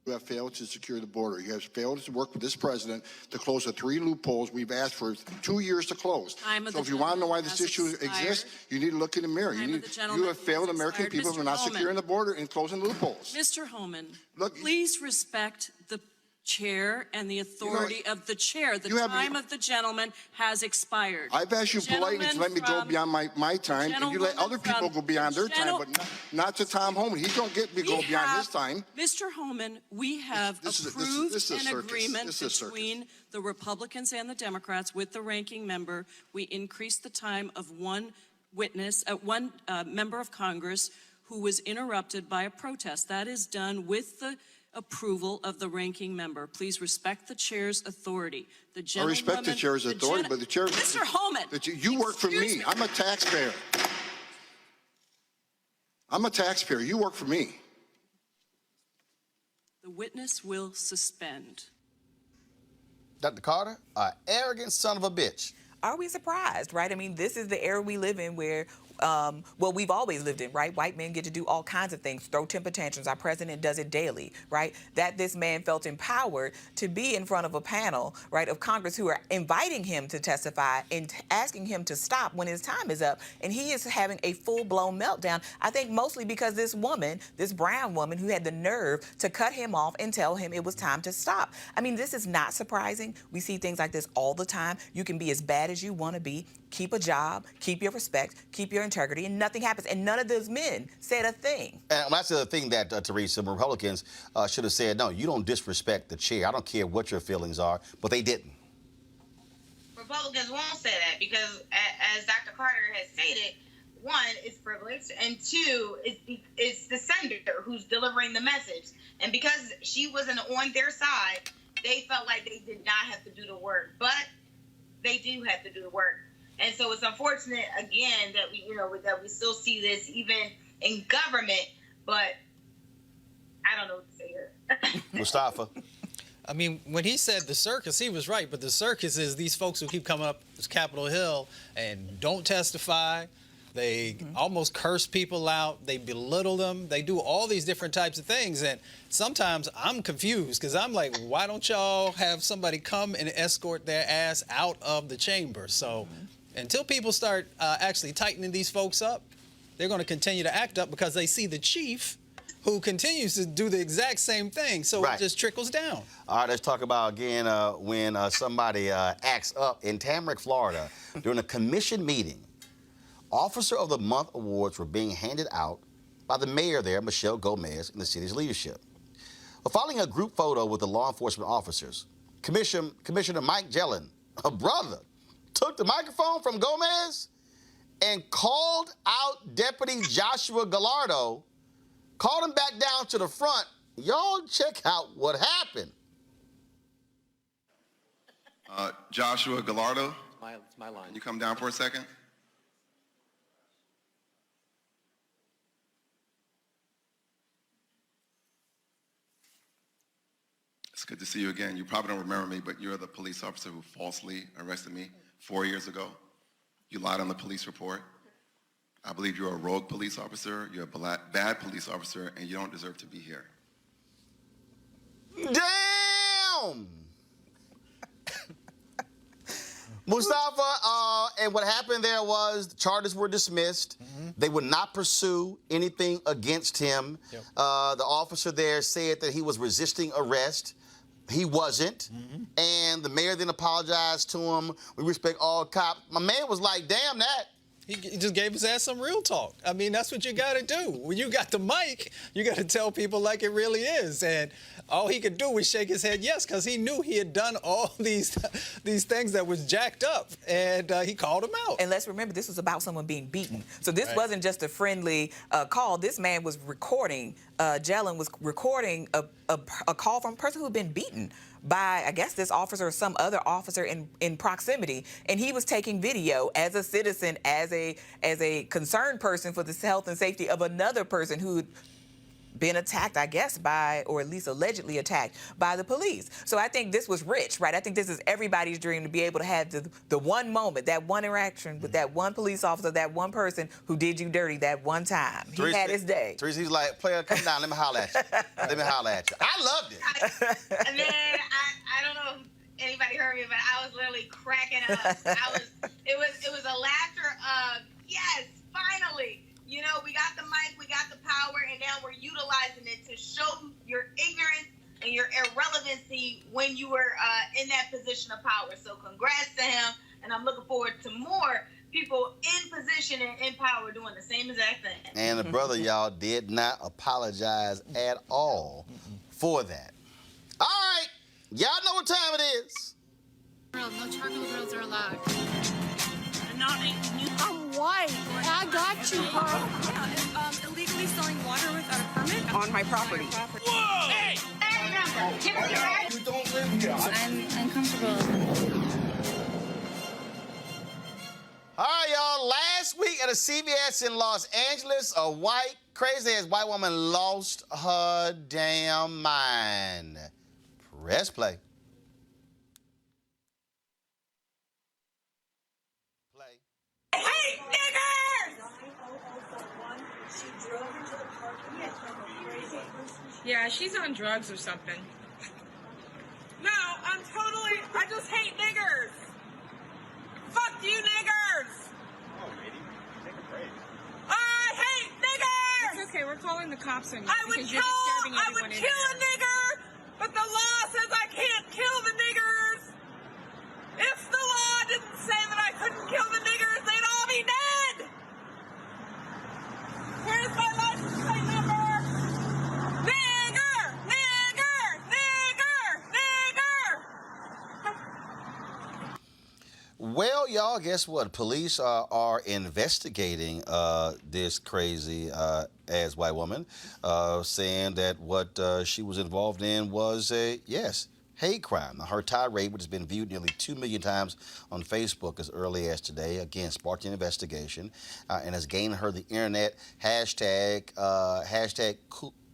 You have failed to secure the border. You have failed to work with this president to close the 3 loopholes we've asked for 2 years to close. So if you want to know why this issue exists, you need to look in the mirror. You have failed American people for not securing the border and closing loopholes. Mr. Homan, please respect the chair and the authority of the chair. The time of the gentleman has expired. I've asked you politely to let me go beyond my time, and you let other people go beyond their time, but not to Tom Homan. He don't get me go beyond his time. Mr. Homan, we have approved an agreement between the Republicans and the Democrats with the ranking member. We increased the time of one witness, one member of Congress who was interrupted by a protest. That is done with the approval of the ranking member. Please respect the chair's authority. I respect the chair's authority, but the chair... Mr. Homan! You work for me. I'm a taxpayer. I'm a taxpayer. You work for me. The witness will suspend. Dr. Carter, an arrogant son of a bitch. Are we surprised, right? I mean, this is the era we live in where, we've always lived in, right? White men get to do all kinds of things, throw temper tantrums. Our president does it daily, right? That this man felt empowered to be in front of a panel, right, of Congress who are inviting him to testify and asking him to stop when his time is up. And he is having a full-blown meltdown, I think mostly because this woman, this brown woman who had the nerve to cut him off and tell him it was time to stop. I mean, this is not surprising. We see things like this all the time. You can be as bad as you want to be, keep a job, keep your respect, keep your integrity, and nothing happens. And none of those men said a thing. And that's the thing that, Teresa, Republicans should have said, no, you don't disrespect the chair. I don't care what your feelings are, but they didn't. Republicans won't say that because, as Dr. Carter has stated, one, it's privilege, and two, it's the senator who's delivering the message. And because she wasn't on their side, they felt like they did not have to do the work. But they do have to do the work. And so it's unfortunate, again, that we still see this even in government, but I don't know what to say here. Mustafa. I mean, when he said the circus, he was right, but the circus is these folks who keep coming up Capitol Hill and don't testify. They almost curse people out. They belittle them. They do all these different types of things. And sometimes I'm confused because I'm like, why don't y'all have somebody come and escort their ass out of the chamber? So until people start actually tightening these folks up, they're going to continue to act up because they see the chief who continues to do the exact same thing. So it just trickles down. All right, let's talk about, again, when somebody acts up in Tamarack, Florida, during a commission meeting. Officer of the Month awards were being handed out by the mayor there, Michelle Gomez, and the city's leadership. Well, following a group photo with the law enforcement officers, Commissioner Mike Jellin, a brother, took the microphone from Gomez and called out Deputy Joshua Gallardo, called him back down to the front. Y'all check out what happened. Joshua Gallardo, It's my line. can you come down for a second? It's good to see you again. You probably don't remember me, but you're the police officer who falsely arrested me 4 years ago. You lied on the police report. I believe you're a rogue police officer, you're a bad police officer, and you don't deserve to be here. Damn! Mustafa, and what happened there was the charges were dismissed. They would not pursue anything against him. Yep. The officer there said that he was resisting arrest. He wasn't. And the mayor then apologized to him. We respect all cops. My man was like, damn that. He just gave his ass some real talk. I mean, that's what you got to do. When you got the mic, you got to tell people like it really is. And all he could do was shake his head yes, because he knew he had done all these things that was jacked up. And he called him out. And let's remember, this was about someone being beaten. So this wasn't just a friendly call. This man was recording, Jellin was recording a call from a person who had been beaten by, I guess, this officer or some other officer in proximity, and he was taking video as a citizen, as a concerned person for the health and safety of another person who'd been attacked, I guess, by, or at least allegedly attacked by the police. So I think this was rich, right? I think this is everybody's dream, to be able to have the one moment, that one interaction with that one police officer, that one person who did you dirty that one time. He had his day. Teresa, he's like, player, come down, let me holler at you. Let me holler at you. I loved it. And then I don't know if anybody heard me, but I was literally cracking up. It was a laughter of, yes, finally. You know, we got the mic, we got the power, and now we're utilizing it to show your ignorance and your irrelevancy when you were in that position of power. So congrats to him, and I'm looking forward to more people in position and in power doing the same exact thing. And the brother, y'all, did not apologize at all for that. All right, y'all know what time it is. No charcoal grills are allowed. I'm white. I got you, Carl. Yeah, illegally selling water without a permit On my property. Whoa! Hey! You don't live here. I'm uncomfortable. All right, y'all. Last week at a CVS in Los Angeles, a crazy-ass white woman lost her damn mind. Press play. Hey, niggers! Yeah, she's on drugs or something. No, I just hate niggers. Fuck you, niggers. Oh, lady, take a break. I hate niggers. It's okay, we're calling the cops on you I would because you're disturbing kill everyone a in there. nigger, but the law says I can't kill the niggers. If the law didn't say that I couldn't kill the niggers, they'd all be dead. Here's my license plate number. Nigger, nigger, nigger, nigger. Well, y'all, guess what? Police are investigating this crazy ass white woman, saying that what she was involved in was hate crime. Now, her tirade, which has been viewed nearly 2 million times on Facebook as early as today, again, sparked an investigation and has gained her the internet hashtag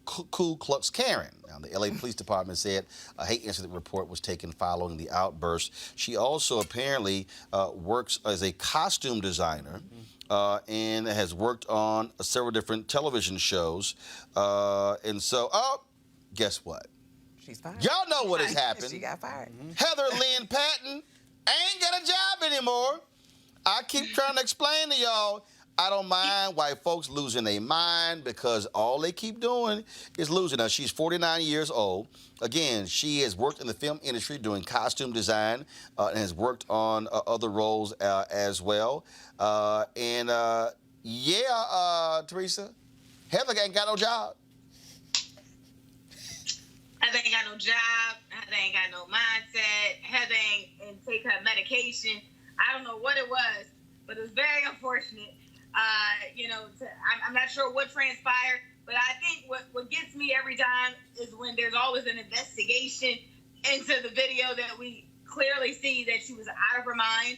Ku Klux Karen. Now, the LA Police Department said a hate incident report was taken following the outburst. She also apparently works as a costume designer and has worked on several different television shows. And so, guess what? She's fired. Y'all know what has happened. She got fired. Heather Lynn Patton ain't got a job anymore. I keep trying to explain to y'all, I don't mind white folks losing their mind because all they keep doing is losing. Now, she's 49 years old. Again, she has worked in the film industry doing costume design and has worked on other roles as well. I Heather ain't got no job. Heather ain't got no mindset. Heather ain't take her medication. I don't know what it was, but it was very unfortunate. I'm not sure what transpired, but I think what gets me every time is when there's always an investigation into the video that we clearly see that she was out of her mind.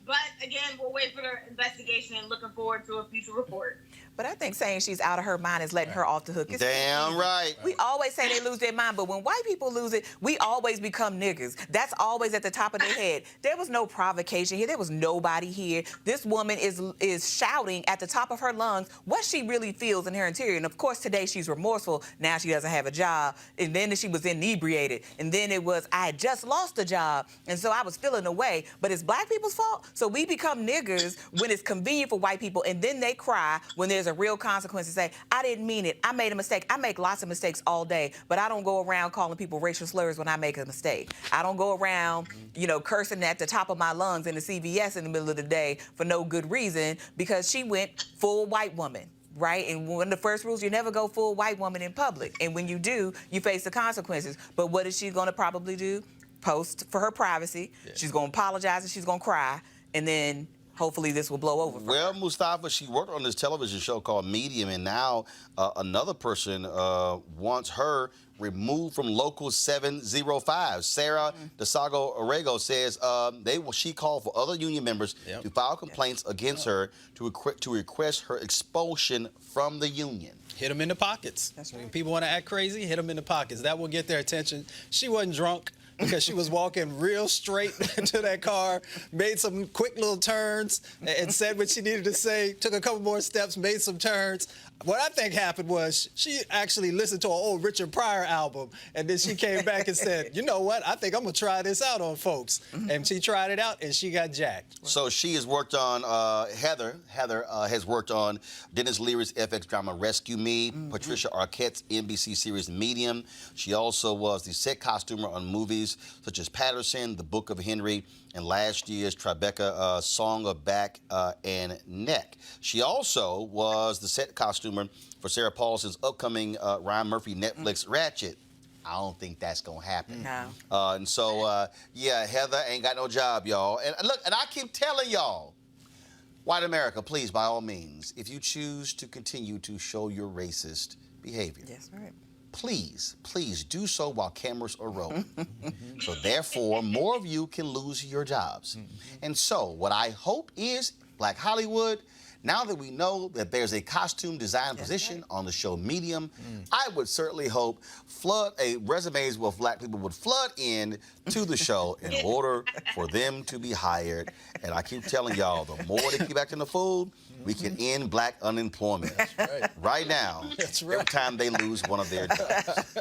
But again, we'll wait for the investigation and looking forward to a future report. But I think saying she's out of her mind is letting her off the hook. It's Damn right. We always say they lose their mind, but when white people lose it, we always become niggers. That's always at the top of their head. There was no provocation here. There was nobody here. This woman is shouting at the top of her lungs what she really feels in her interior. And of course, today she's remorseful. Now she doesn't have a job. And then she was inebriated. And then it was, I had just lost a job. And so I was feeling away. But it's black people's fault. So we become niggers when it's convenient for white people. And then they cry when there's a real consequence and say, I didn't mean it. I made a mistake. I make lots of mistakes all day, but I don't go around calling people racial slurs when I make a mistake. I don't go around, cursing at the top of my lungs in the CVS in the middle of the day for no good reason because she went full white woman. Right? And one of the first rules, you never go full white woman in public. And when you do, you face the consequences. But what is she going to probably do? Post for her privacy. Yeah. She's going to apologize and she's going to cry. And then hopefully this will blow over for Well, her. Mustafa, she worked on this television show called Medium, and now another person wants her removed from Local 705. Sarah DeSago Orrego says she called for other union members to file complaints against her to request her expulsion from the union. Hit them in the pockets. That's right. When people want to act crazy, hit them in the pockets. That will get their attention. She wasn't drunk because she was walking real straight to that car, made some quick little turns, and said what she needed to say, took a couple more steps, made some turns. What I think happened was she actually listened to an old Richard Pryor album, and then she came back and said, you know what, I think I'm going to try this out on folks. And she tried it out, and she got jacked. So she has worked on, Heather has worked on Dennis Leary's FX drama Rescue Me, Patricia Arquette's NBC series Medium. She also was the set costumer on movies such as Patterson, The Book of Henry, and last year's Tribeca Song of Back and Neck. She also was the set costumer for Sarah Paulson's upcoming Ryan Murphy Netflix Ratchet. I don't think that's gonna happen. No. And so, Heather ain't got no job, y'all. And look, and I keep telling y'all, white America, please, by all means, if you choose to continue to show your racist behavior, Yes, right. please do so while cameras are rolling. So therefore, more of you can lose your jobs. And so what I hope is, Black Hollywood, now that we know that there's a costume design position on the show Medium, I would certainly hope resumes with black people would flood in to the show in order for them to be hired. And I keep telling y'all, the more they keep acting the fool, we can end black unemployment. That's right. Right now, every time they lose one of their jobs.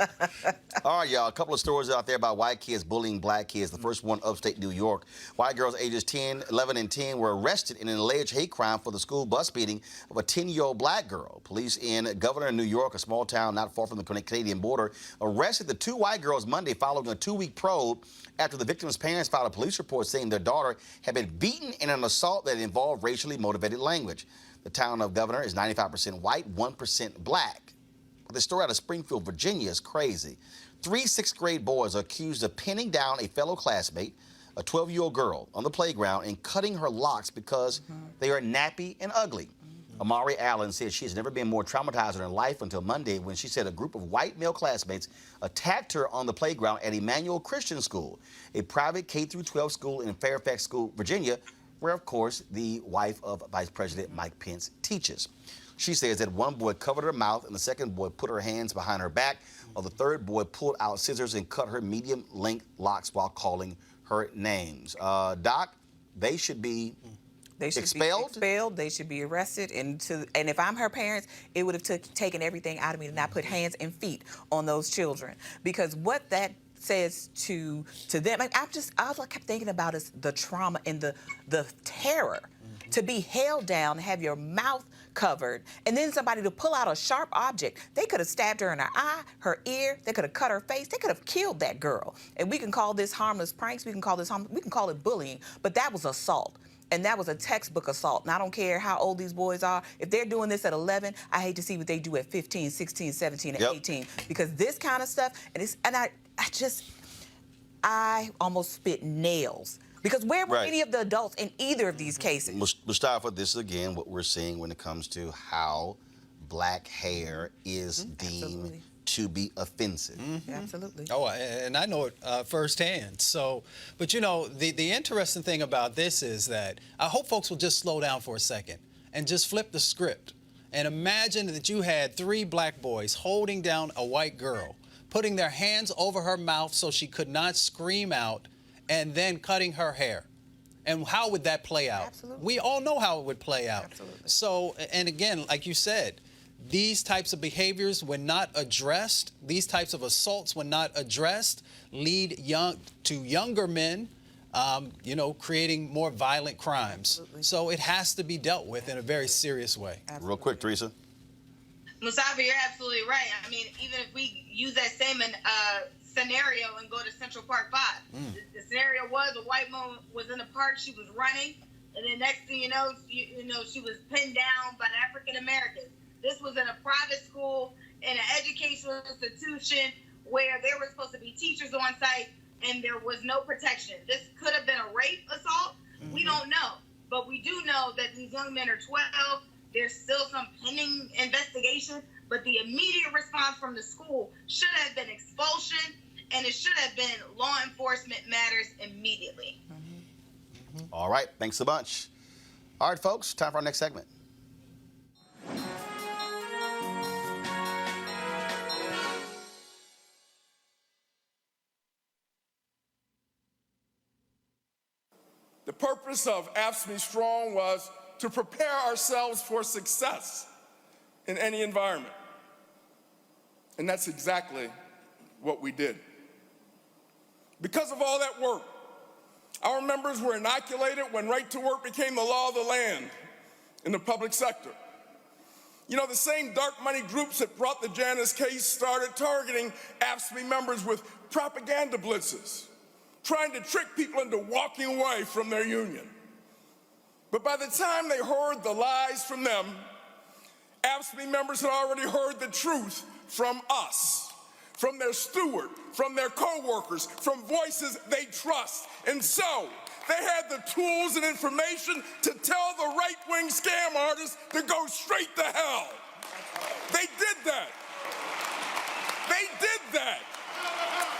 All right, y'all, a couple of stories out there about white kids bullying black kids. The first one, upstate New York. White girls ages 10, 11, and 10 were arrested in an alleged hate crime for the school bus beating of a 10-year-old black girl. Police in Governor, New York, a small town not far from the Canadian border, arrested the two white girls Monday following a 2-week probe after the victim's parents filed a police report saying their daughter had been beaten in an assault that involved racially motivated language. The town of Governor is 95% white, 1% black. The story out of Springfield, Virginia is crazy. 3 6th-grade boys are accused of pinning down a fellow classmate, a 12-year-old girl, on the playground and cutting her locks because they are nappy and ugly. Amari Allen said she has never been more traumatized in her life until Monday when she said a group of white male classmates attacked her on the playground at Emmanuel Christian School, a private K-12 school in Fairfax School, Virginia, where, of course, the wife of Vice President Mike Pence teaches. She says that one boy covered her mouth and the second boy put her hands behind her back, while the third boy pulled out scissors and cut her medium-length locks while calling her names. Doc, they should be expelled? They should be arrested. And if I'm her parents, it would have taken everything out of me to not put hands and feet on those children. Because what that says to them, all I kept thinking about is the trauma and the terror to be held down, have your mouth covered, and then somebody to pull out a sharp object. They could have stabbed her in her eye, her ear, they could have cut her face, they could have killed that girl. And we can call this harmless pranks, we can call it bullying, but that was assault. And that was a textbook assault. And I don't care how old these boys are. If they're doing this at 11, I hate to see what they do at 15, 16, 17, and 18. Because this kind of stuff, I almost spit nails. Because where were any of the adults in either of these cases? Mustafa, this is again what we're seeing when it comes to how black hair is deemed to be offensive. Absolutely. Oh, and I know it firsthand. So, but you know, the interesting thing about this is that I hope folks will just slow down for a second and just flip the script and imagine that you had 3 black boys holding down a white girl, putting their hands over her mouth so she could not scream out, and then cutting her hair. And how would that play out? Absolutely. We all know how it would play out. Absolutely. So, and again, like you said, these types of behaviors, when not addressed, these types of assaults, when not addressed, lead to younger men, you know, creating more violent crimes. Absolutely. So it has to be dealt with in a very serious way. Absolutely. Real quick, Teresa. Mustafa, you're absolutely right. I mean, even if we use that same scenario and go to Central Park 5, the scenario was a white woman was in the park, she was running, and then next thing you know, she was pinned down by African Americans. This was in a private school, in an educational institution where there were supposed to be teachers on site, and there was no protection. This could have been a rape assault. We don't know. But we do know that these young men are 12. There's still some pending investigation, but the immediate response from the school should have been expulsion, and it should have been law enforcement matters immediately. All right, thanks a bunch. All right, folks, time for our next segment. The purpose of AFSCME Strong was to prepare ourselves for success in any environment. And that's exactly what we did. Because of all that work, our members were inoculated when right to work became the law of the land in the public sector. You know, the same dark money groups that brought the Janice case started targeting AFSCME members with propaganda blitzes, trying to trick people into walking away from their union. But by the time they heard the lies from them, AFSCME members had already heard the truth from us, from their steward, from their co-workers, from voices they trust. And so they had the tools and information to tell the right-wing scam artists to go straight to hell. They did that. They did that.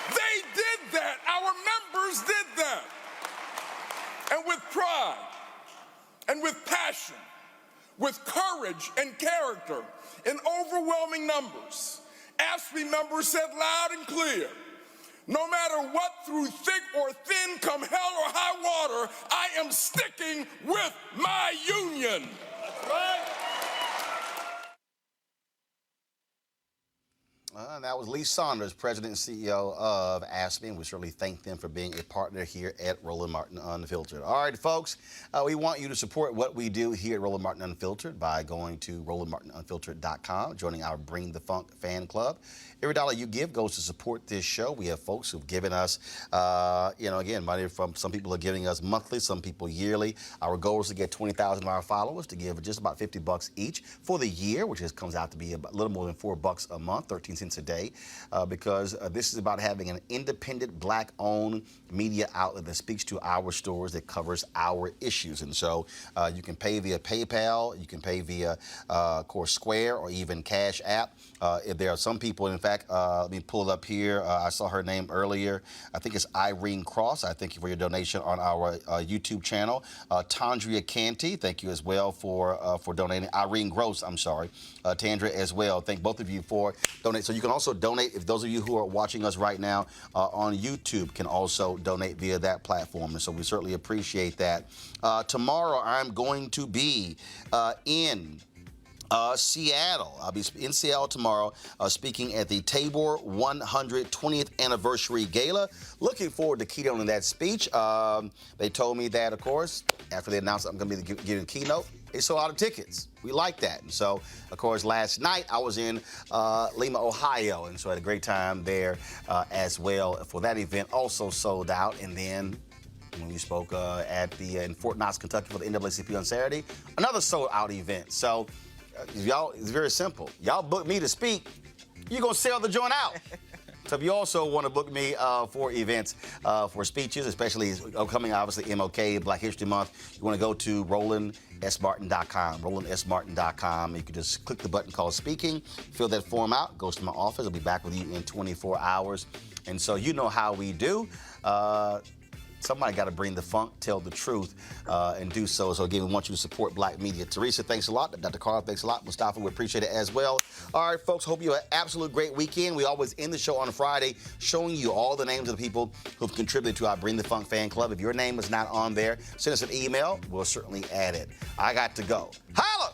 They did that. Our members did that. And with pride and with passion, with courage and character, in overwhelming numbers, AFSCME members said loud and clear, no matter what, through thick or thin, come hell or high water, I am sticking with my union. That's right. That was Lee Saunders, President and CEO of AFSCME, and we certainly thank them for being a partner here at Roland Martin Unfiltered. All right, folks, we want you to support what we do here at Roland Martin Unfiltered by going to RolandMartinUnfiltered.com, joining our Bring the Funk fan club. Every dollar you give goes to support this show. We have folks who've given us, again, money from some people are giving us monthly, some people yearly. Our goal is to get 20,000 of our followers to give just about $50 each for the year, which comes out to be a little more than $4 a month, 13 cents a day, because this is about having an independent, black-owned media outlet that speaks to our stories, that covers our issues. And so you can pay via PayPal, you can pay via, of course, Square or even Cash App. If there are some people, in fact, let me pull it up here. I saw her name earlier. I think it's Irene Cross. I thank you for your donation on our YouTube channel. Tandria Canty, thank you as well for donating. Irene Gross, I'm sorry. Tandria as well. Thank both of you for donating. So you can also donate, if those of you who are watching us right now on YouTube can also donate via that platform. And so we certainly appreciate that. Tomorrow I'm going to be in Seattle. I'll be in Seattle tomorrow speaking at the Tabor 120th Anniversary Gala. Looking forward to keynoting that speech. They told me that, of course, after they announced I'm going to be giving a keynote, they sold out of tickets. We like that. And so, of course, last night I was in Lima, Ohio, and so I had a great time there as well for that event. Also sold out. And then when we spoke in Fort Knox, Kentucky for the NAACP on Saturday. Another sold-out event. So, y'all, it's very simple. Y'all book me to speak, you're going to sell the joint out. So if you also want to book me for events, for speeches, especially upcoming, obviously, MLK, Black History Month, you want to go to RolandSMartin.com, RolandSMartin.com. You can just click the button called Speaking, fill that form out, goes to my office. I'll be back with you in 24 hours. And so you know how we do. Somebody got to bring the funk, tell the truth, and do so. So, again, we want you to support Black media. Teresa, thanks a lot. Dr. Carl, thanks a lot. Mustafa, we appreciate it as well. All right, folks, hope you have an absolute great weekend. We always end the show on a Friday showing you all the names of the people who've contributed to our Bring the Funk fan club. If your name is not on there, send us an email. We'll certainly add it. I got to go. Holla!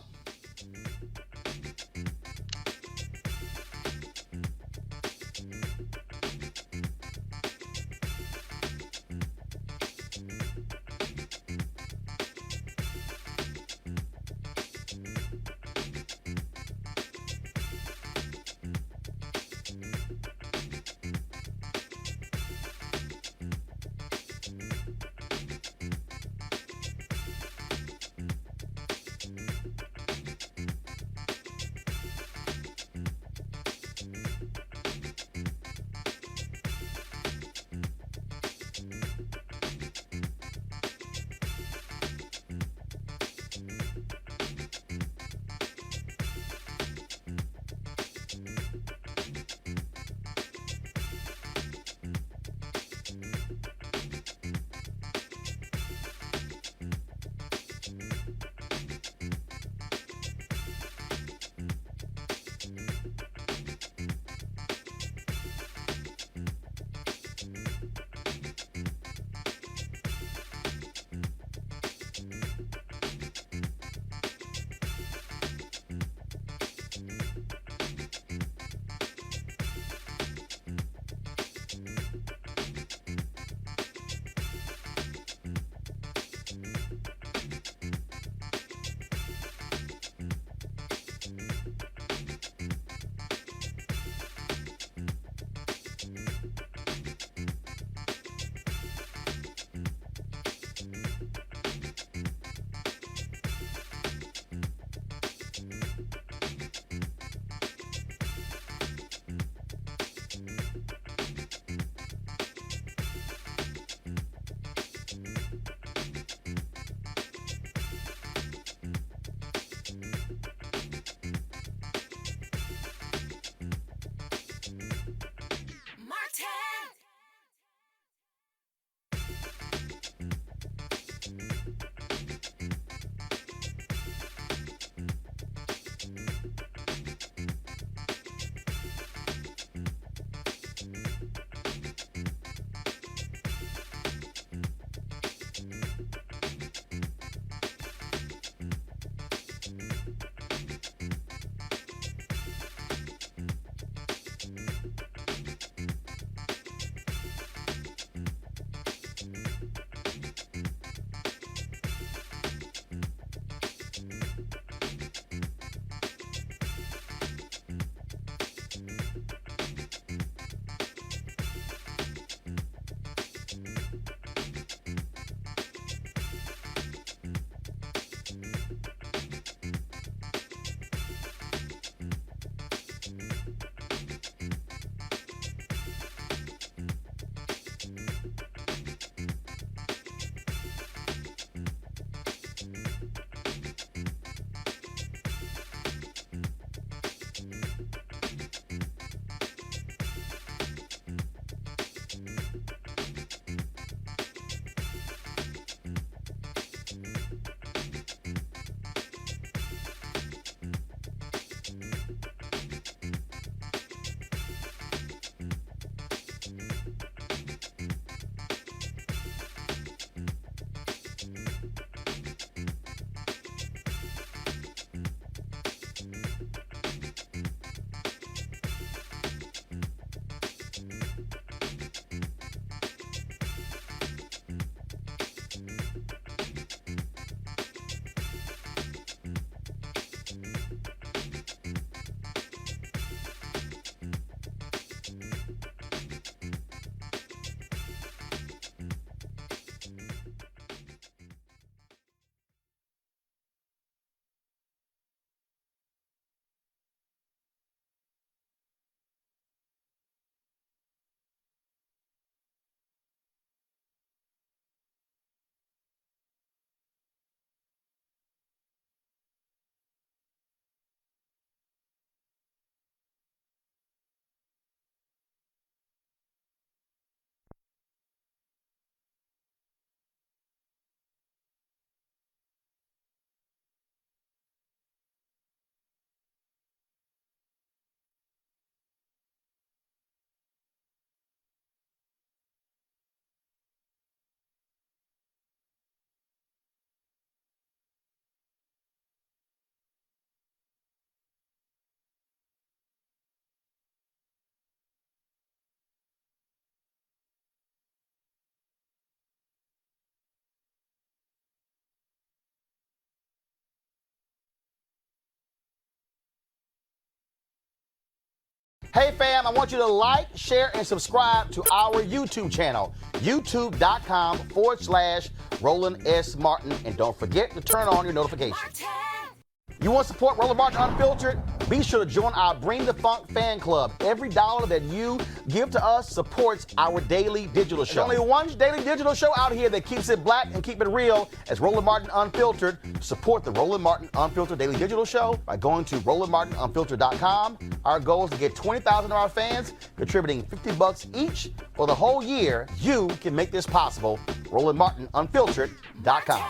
Hey fam, I want you to like, share, and subscribe to our YouTube channel, youtube.com/Roland S. Martin. And don't forget to turn on your notifications. You want to support Roland Martin Unfiltered? Be sure to join our Bring the Funk fan club. Every dollar that you give to us supports our daily digital show. There's only one daily digital show out here that keeps it black and keep it real as Roland Martin Unfiltered. Support the Roland Martin Unfiltered daily digital show by going to RolandMartinUnfiltered.com. Our goal is to get 20,000 of our fans contributing $50 each for the whole year. You can make this possible. RolandMartinUnfiltered.com.